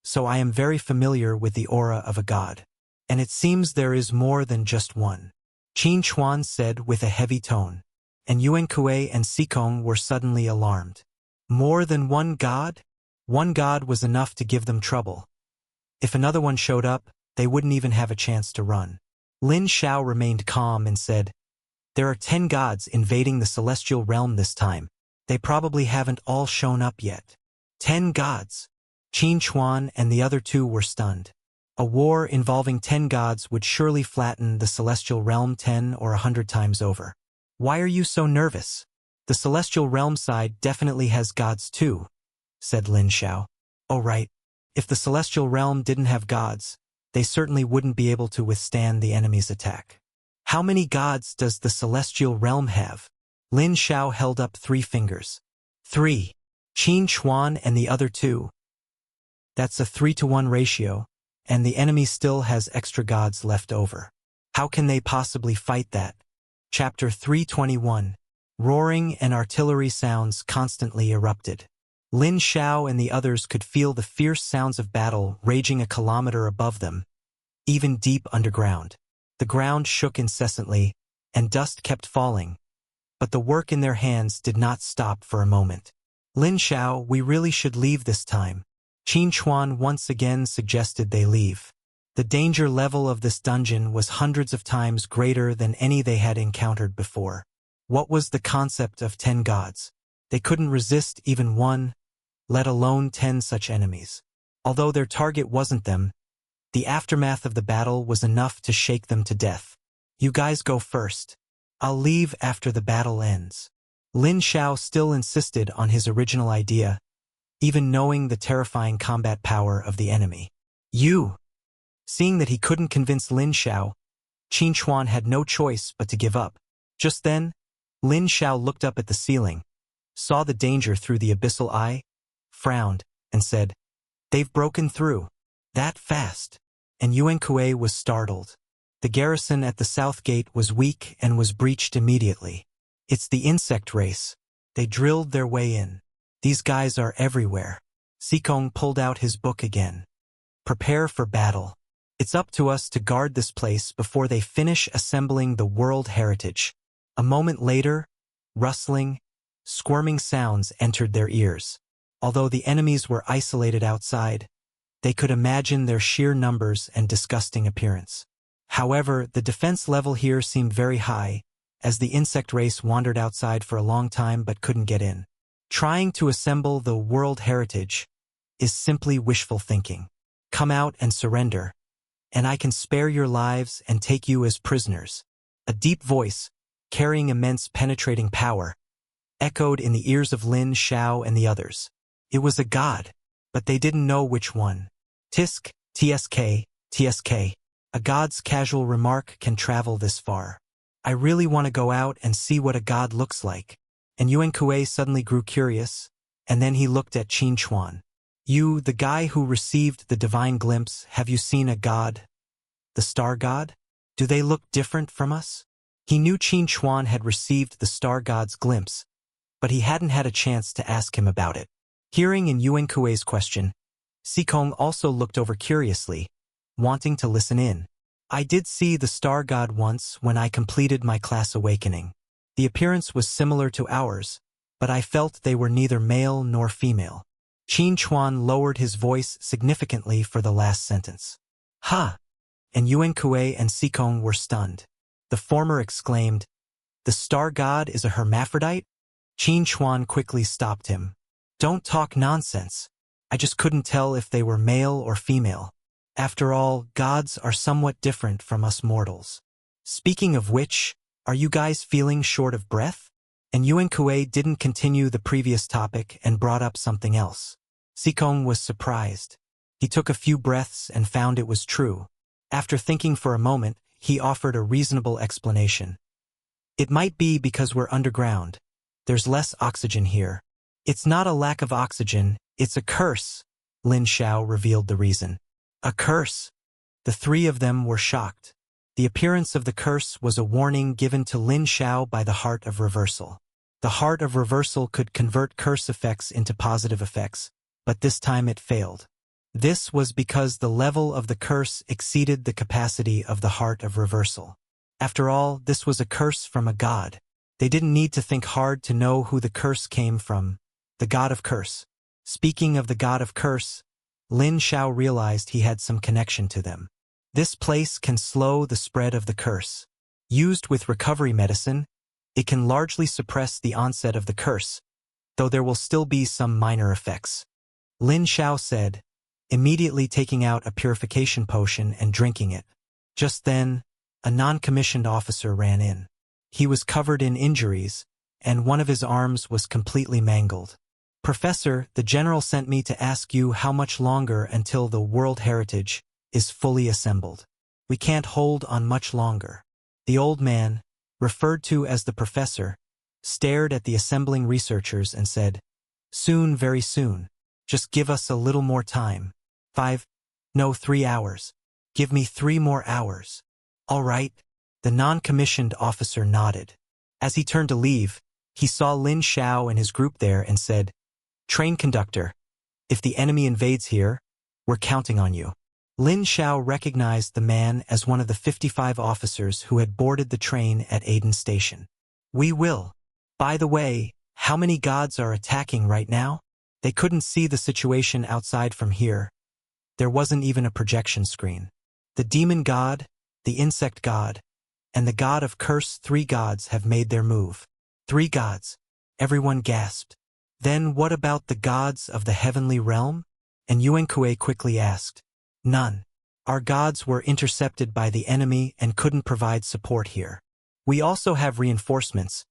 so I am very familiar with the aura of a god. And it seems there is more than just one," Qin Chuan said with a heavy tone, and Yuan Kuei and Sikong were suddenly alarmed. More than one god? One god was enough to give them trouble. If another one showed up, they wouldn't even have a chance to run. Lin Xiao remained calm and said, "There are 10 gods invading the celestial realm this time. They probably haven't all shown up yet." 10 gods. Qin Chuan and the other two were stunned. A war involving 10 gods would surely flatten the celestial realm 10 or 100 times over. "Why are you so nervous? The celestial realm side definitely has gods too," said Lin Xiao. "Oh right. If the celestial realm didn't have gods, they certainly wouldn't be able to withstand the enemy's attack." "How many gods does the celestial realm have?" Lin Xiao held up 3 fingers. 3. Qin Chuan and the other 2. "That's a 3-to-1 ratio, and the enemy still has extra gods left over. How can they possibly fight that?" Chapter 321. Roaring and artillery sounds constantly erupted. Lin Xiao and the others could feel the fierce sounds of battle raging a kilometer above them, even deep underground. The ground shook incessantly, and dust kept falling, but the work in their hands did not stop for a moment. "Lin Xiao, we really should leave this time." Qin Chuan once again suggested they leave. The danger level of this dungeon was hundreds of times greater than any they had encountered before. What was the concept of 10 gods? They couldn't resist even one, let alone 10 such enemies. Although their target wasn't them, the aftermath of the battle was enough to shake them to death. "You guys go first. I'll leave after the battle ends." Lin Xiao still insisted on his original idea, even knowing the terrifying combat power of the enemy. "You!" Seeing that he couldn't convince Lin Xiao, Qin Chuan had no choice but to give up. Just then, Lin Xiao looked up at the ceiling, saw the danger through the abyssal eye, frowned, and said, "They've broken through. That fast." And Yuan Kuei was startled. The garrison at the south gate was weak and was breached immediately. "It's the insect race. They drilled their way in. These guys are everywhere." Sikong pulled out his book again. "Prepare for battle. It's up to us to guard this place before they finish assembling the world heritage." A moment later, rustling, squirming sounds entered their ears. Although the enemies were isolated outside, they could imagine their sheer numbers and disgusting appearance. However, the defense level here seemed very high, as the insect race wandered outside for a long time but couldn't get in. Trying to assemble the world heritage is simply wishful thinking. Come out and surrender, and I can spare your lives and take you as prisoners. A deep voice, carrying immense penetrating power, echoed in the ears of Lin Xiao and the others. It was a god, but they didn't know which one. Tisk, TSK, TSK. A god's casual remark can travel this far. I really want to go out and see what a god looks like. And Yuan Kuei suddenly grew curious, and then he looked at Qin Chuan. "You, the guy who received the divine glimpse, have you seen a god? The star god? Do they look different from us?" He knew Qin Chuan had received the star god's glimpse, but he hadn't had a chance to ask him about it. Hearing in Yuan Kuei's question, Sikong also looked over curiously, wanting to listen in. "I did see the star god once when I completed my class awakening. The appearance was similar to ours, but I felt they were neither male nor female." Qin Chuan lowered his voice significantly for the last sentence. "Ha!" And Yuan Kuei and Sikong were stunned. The former exclaimed, "The star god is a hermaphrodite?" Qin Chuan quickly stopped him. "Don't talk nonsense. I just couldn't tell if they were male or female. After all, gods are somewhat different from us mortals. Speaking of which, are you guys feeling short of breath?" And Yuan Kuei didn't continue the previous topic and brought up something else. Sikong was surprised. He took a few breaths and found it was true. After thinking for a moment, he offered a reasonable explanation. "It might be because we're underground. There's less oxygen here." "It's not a lack of oxygen, it's a curse," Lin Xiao revealed the reason. "A curse?" The three of them were shocked. The appearance of the curse was a warning given to Lin Xiao by the Heart of Reversal. The Heart of Reversal could convert curse effects into positive effects, but this time it failed. This was because the level of the curse exceeded the capacity of the Heart of Reversal. After all, this was a curse from a god. They didn't need to think hard to know who the curse came from. The god of curse. Speaking of the god of curse, Lin Xiao realized he had some connection to them. This place can slow the spread of the curse. Used with recovery medicine, it can largely suppress the onset of the curse, though there will still be some minor effects. Lin Xiao said, immediately taking out a purification potion and drinking it. Just then, a non-commissioned officer ran in. He was covered in injuries, and one of his arms was completely mangled. "Professor, the general sent me to ask you how much longer until the World Heritage is fully assembled. We can't hold on much longer." The old man, referred to as the professor, stared at the assembling researchers and said, "Soon, very soon. Just give us a little more time. 3 hours. Give me 3 more hours." "All right." The non-commissioned officer nodded. As he turned to leave, he saw Lin Xiao and his group there and said, "Train conductor, if the enemy invades here, we're counting on you." Lin Xiao recognized the man as one of the 55 officers who had boarded the train at Aiden Station. "We will. By the way, how many gods are attacking right now?" They couldn't see the situation outside from here. There wasn't even a projection screen. "The demon god, the insect god, and the god of curse, 3 gods have made their move." 3 gods. Everyone gasped. "Then what about the gods of the heavenly realm?" And Yuan Kuei quickly asked. "None. Our gods were intercepted by the enemy and couldn't provide support here. We also have reinforcements,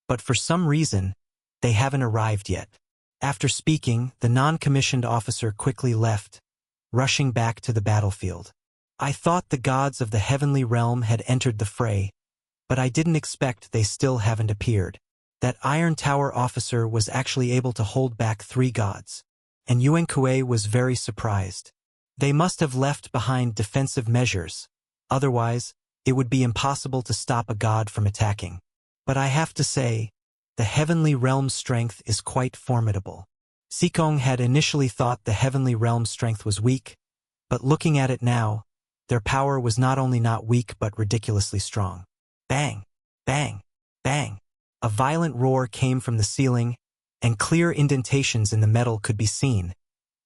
but for some reason, they haven't arrived yet." After speaking, the non-commissioned officer quickly left, rushing back to the battlefield. "I thought the gods of the heavenly realm had entered the fray, but I didn't expect they still haven't appeared." That Iron Tower officer was actually able to hold back 3 gods. And Yuan Kuei was very surprised. They must have left behind defensive measures. Otherwise, it would be impossible to stop a god from attacking. But I have to say, the heavenly realm's strength is quite formidable. Sikong had initially thought the heavenly realm's strength was weak, but looking at it now, their power was not only not weak but ridiculously strong. Bang! Bang! Bang! A violent roar came from the ceiling, and clear indentations in the metal could be seen,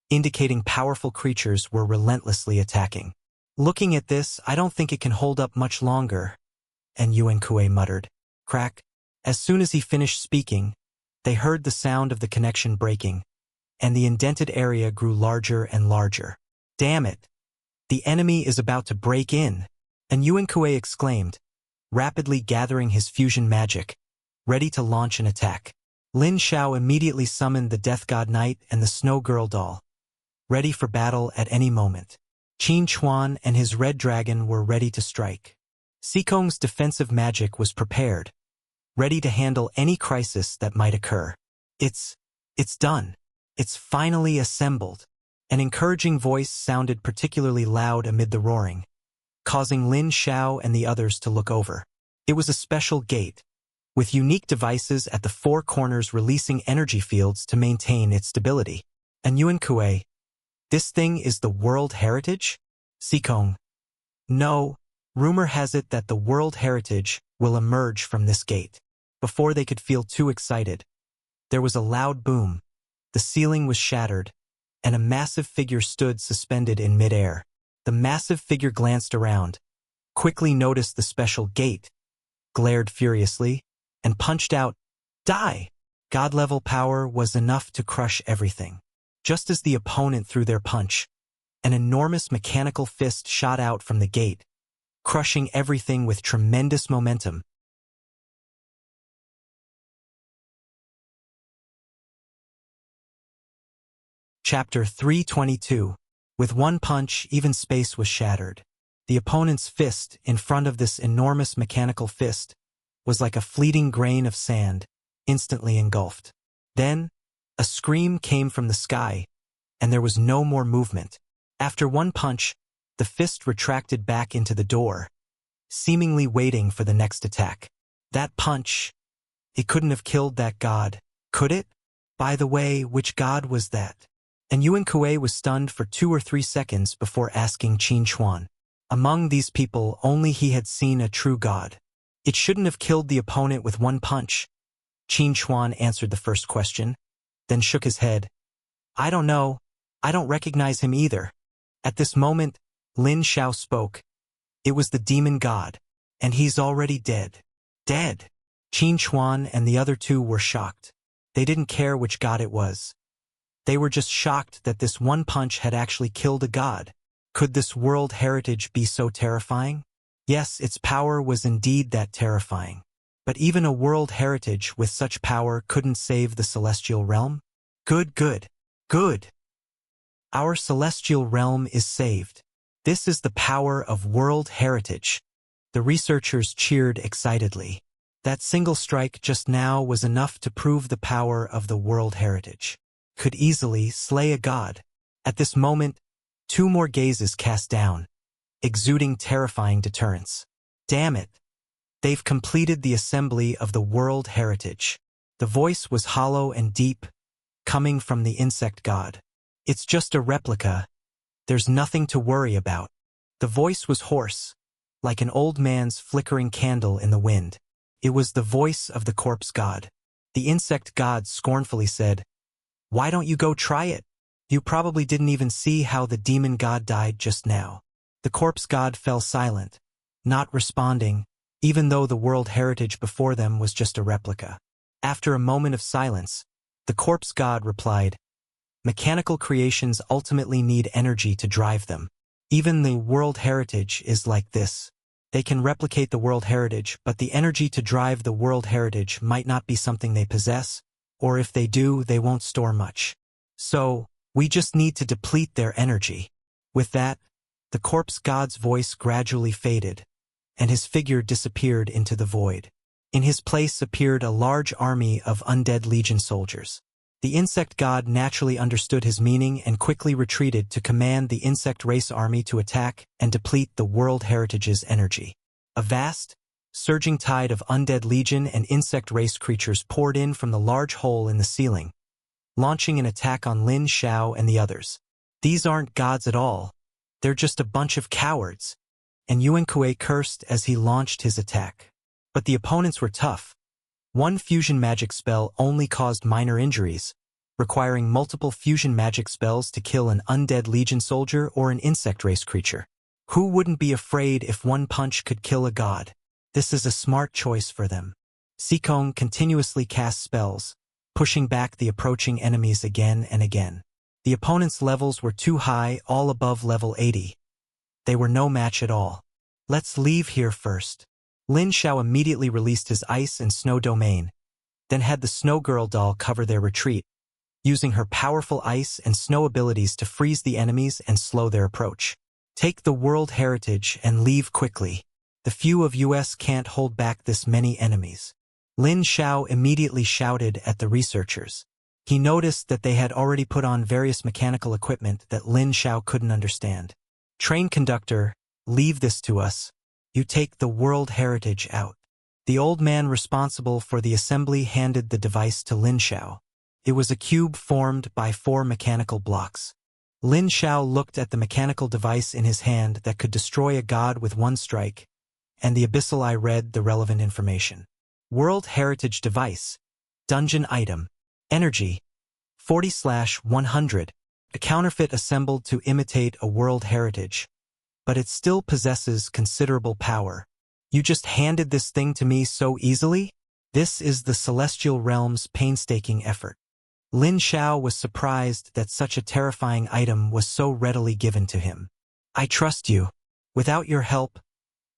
indicating powerful creatures were relentlessly attacking. Looking at this, I don't think it can hold up much longer, and Yuan Kuei muttered. Crack! As soon as he finished speaking, they heard the sound of the connection breaking, and the indented area grew larger and larger. Damn it! The enemy is about to break in, and Yuan Kuei exclaimed, rapidly gathering his fusion magic, ready to launch an attack. Lin Xiao immediately summoned the Death God Knight and the Snow Girl doll, ready for battle at any moment. Qin Chuan and his red dragon were ready to strike. Sikong's defensive magic was prepared, ready to handle any crisis that might occur. It's done. It's finally assembled. An encouraging voice sounded particularly loud amid the roaring, causing Lin Xiao and the others to look over. It was a special gate, with unique devices at the 4 corners releasing energy fields to maintain its stability. And Yuan Kuei, this thing is the World Heritage? Sikong, no, rumor has it that the World Heritage will emerge from this gate. Before they could feel too excited, there was a loud boom. The ceiling was shattered, and a massive figure stood suspended in midair. The massive figure glanced around, quickly noticed the special gate, glared furiously, and punched out, "Die!" God-level power was enough to crush everything. Just as the opponent threw their punch, an enormous mechanical fist shot out from the gate, crushing everything with tremendous momentum. Chapter 322. With one punch, even space was shattered. The opponent's fist, in front of this enormous mechanical fist, was like a fleeting grain of sand, instantly engulfed. Then, a scream came from the sky, and there was no more movement. After one punch, the fist retracted back into the door, seemingly waiting for the next attack. That punch, it couldn't have killed that god, could it? By the way, which god was that? And Yuan Kuei was stunned for 2 or 3 seconds before asking Qin Chuan. Among these people, only he had seen a true god. It shouldn't have killed the opponent with one punch. Qin Chuan answered the first question, then shook his head. I don't know. I don't recognize him either. At this moment, Lin Xiao spoke. It was the demon god, and he's already dead. Dead. Qin Chuan and the other 2 were shocked. They didn't care which god it was. They were just shocked that this one punch had actually killed a god. Could this world heritage be so terrifying? Yes, its power was indeed that terrifying. But even a world heritage with such power couldn't save the celestial realm? Good, good, good. Our celestial realm is saved. This is the power of world heritage. The researchers cheered excitedly. That single strike just now was enough to prove the power of the world heritage. Could easily slay a god. At this moment, 2 more gazes cast down, exuding terrifying deterrence. Damn it! They've completed the assembly of the world heritage. The voice was hollow and deep, coming from the insect god. It's just a replica. There's nothing to worry about. The voice was hoarse, like an old man's flickering candle in the wind. It was the voice of the corpse god. The insect god scornfully said, "Why don't you go try it? You probably didn't even see how the demon god died just now." The corpse god fell silent, not responding, even though the world heritage before them was just a replica. After a moment of silence, the corpse god replied, "Mechanical creations ultimately need energy to drive them. Even the world heritage is like this. They can replicate the world heritage, but the energy to drive the world heritage might not be something they possess, or if they do, they won't store much. So, we just need to deplete their energy." With that, the corpse god's voice gradually faded, and his figure disappeared into the void. In his place appeared a large army of undead legion soldiers. The insect god naturally understood his meaning and quickly retreated to command the insect race army to attack and deplete the World Heritage's energy. A vast, surging tide of undead legion and insect race creatures poured in from the large hole in the ceiling, launching an attack on Lin Xiao and the others. These aren't gods at all. They're just a bunch of cowards. And Yuan Kuei cursed as he launched his attack. But the opponents were tough. One fusion magic spell only caused minor injuries, requiring multiple fusion magic spells to kill an undead legion soldier or an insect race creature. Who wouldn't be afraid if one punch could kill a god? This is a smart choice for them. Sikong continuously cast spells, pushing back the approaching enemies again and again. The opponents' levels were too high, all above level 80. They were no match at all. Let's leave here first. Lin Xiao immediately released his ice and snow domain, then had the snow girl doll cover their retreat, using her powerful ice and snow abilities to freeze the enemies and slow their approach. Take the World Heritage and leave quickly. The few of us can't hold back this many enemies. Lin Xiao immediately shouted at the researchers. He noticed that they had already put on various mechanical equipment that Lin Xiao couldn't understand. Train conductor, leave this to us. You take the World Heritage out. The old man responsible for the assembly handed the device to Lin Xiao. It was a cube formed by 4 mechanical blocks. Lin Xiao looked at the mechanical device in his hand that could destroy a god with one strike, and the abyssal eye read the relevant information. World Heritage Device. Dungeon Item. Energy. 40/100. A counterfeit assembled to imitate a World Heritage. But it still possesses considerable power. You just handed this thing to me so easily? This is the Celestial Realm's painstaking effort. Lin Xiao was surprised that such a terrifying item was so readily given to him. I trust you. Without your help,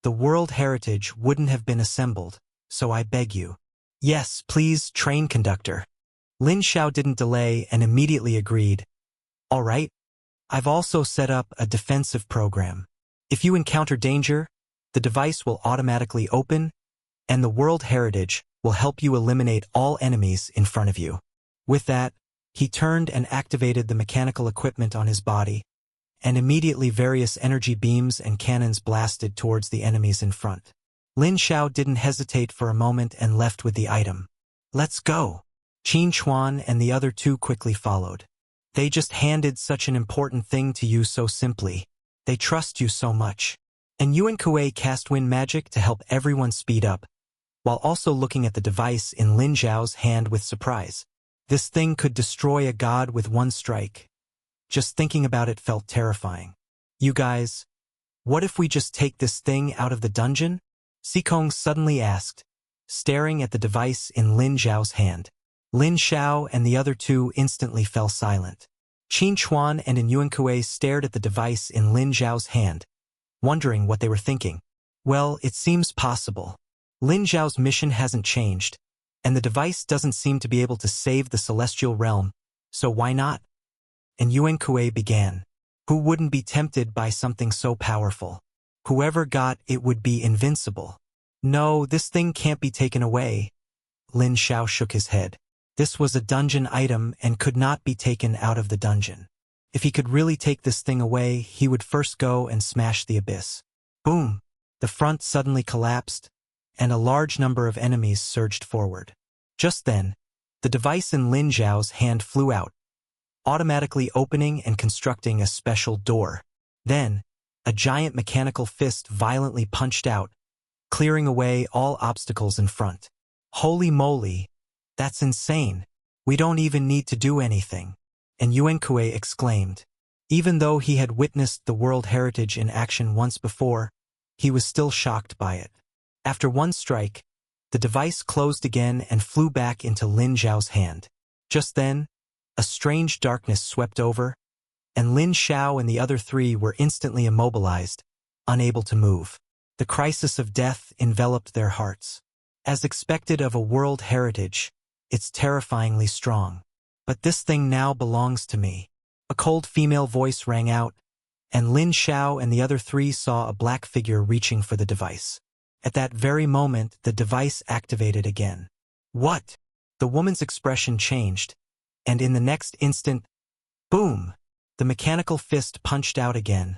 the World Heritage wouldn't have been assembled, so I beg you. Yes, please, train conductor. Lin Xiao didn't delay and immediately agreed. All right. I've also set up a defensive program. If you encounter danger, the device will automatically open, and the World Heritage will help you eliminate all enemies in front of you. With that, he turned and activated the mechanical equipment on his body, and immediately various energy beams and cannons blasted towards the enemies in front. Lin Xiao didn't hesitate for a moment and left with the item. Let's go. Qin Chuan and the other 2 quickly followed. They just handed such an important thing to you so simply. They trust you so much. And Yuan Kuei cast wind magic to help everyone speed up, while also looking at the device in Lin Xiao's hand with surprise. This thing could destroy a god with one strike. Just thinking about it felt terrifying. You guys, what if we just take this thing out of the dungeon? Sikong suddenly asked, staring at the device in Lin Xiao's hand. Lin Xiao and the other 2 instantly fell silent. Qin Chuan and Yuan Kuei stared at the device in Lin Xiao's hand, wondering what they were thinking. Well, it seems possible. Lin Xiao's mission hasn't changed, and the device doesn't seem to be able to save the Celestial Realm, so why not? And Yuan Kuei began. Who wouldn't be tempted by something so powerful? Whoever got it would be invincible. No, this thing can't be taken away. Lin Xiao shook his head. This was a dungeon item and could not be taken out of the dungeon. If he could really take this thing away, he would first go and smash the abyss. Boom! The front suddenly collapsed, and a large number of enemies surged forward. Just then, the device in Lin Xiao's hand flew out, automatically opening and constructing a special door. Then, a giant mechanical fist violently punched out, clearing away all obstacles in front. Holy moly! That's insane. We don't even need to do anything. And Yuan Kuei exclaimed. Even though he had witnessed the World Heritage in action once before, he was still shocked by it. After one strike, the device closed again and flew back into Lin Xiao's hand. Just then, a strange darkness swept over, and Lin Xiao and the other 3 were instantly immobilized, unable to move. The crisis of death enveloped their hearts. As expected of a World Heritage, it's terrifyingly strong. But this thing now belongs to me. A cold female voice rang out, and Lin Xiao and the other 3 saw a black figure reaching for the device. At that very moment, the device activated again. What? The woman's expression changed, and in the next instant, boom! The mechanical fist punched out again.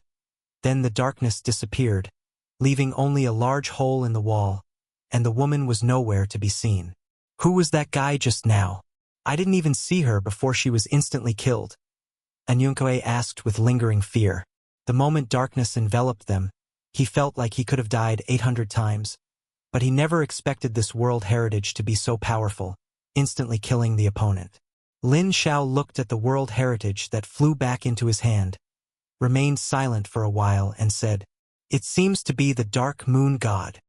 Then the darkness disappeared, leaving only a large hole in the wall, and the woman was nowhere to be seen. Who was that guy just now? I didn't even see her before she was instantly killed. Anyunkoe asked with lingering fear. The moment darkness enveloped them, he felt like he could have died 800 times, but he never expected this world heritage to be so powerful, instantly killing the opponent. Lin Xiao looked at the world heritage that flew back into his hand, remained silent for a while and said, "It seems to be the dark moon god."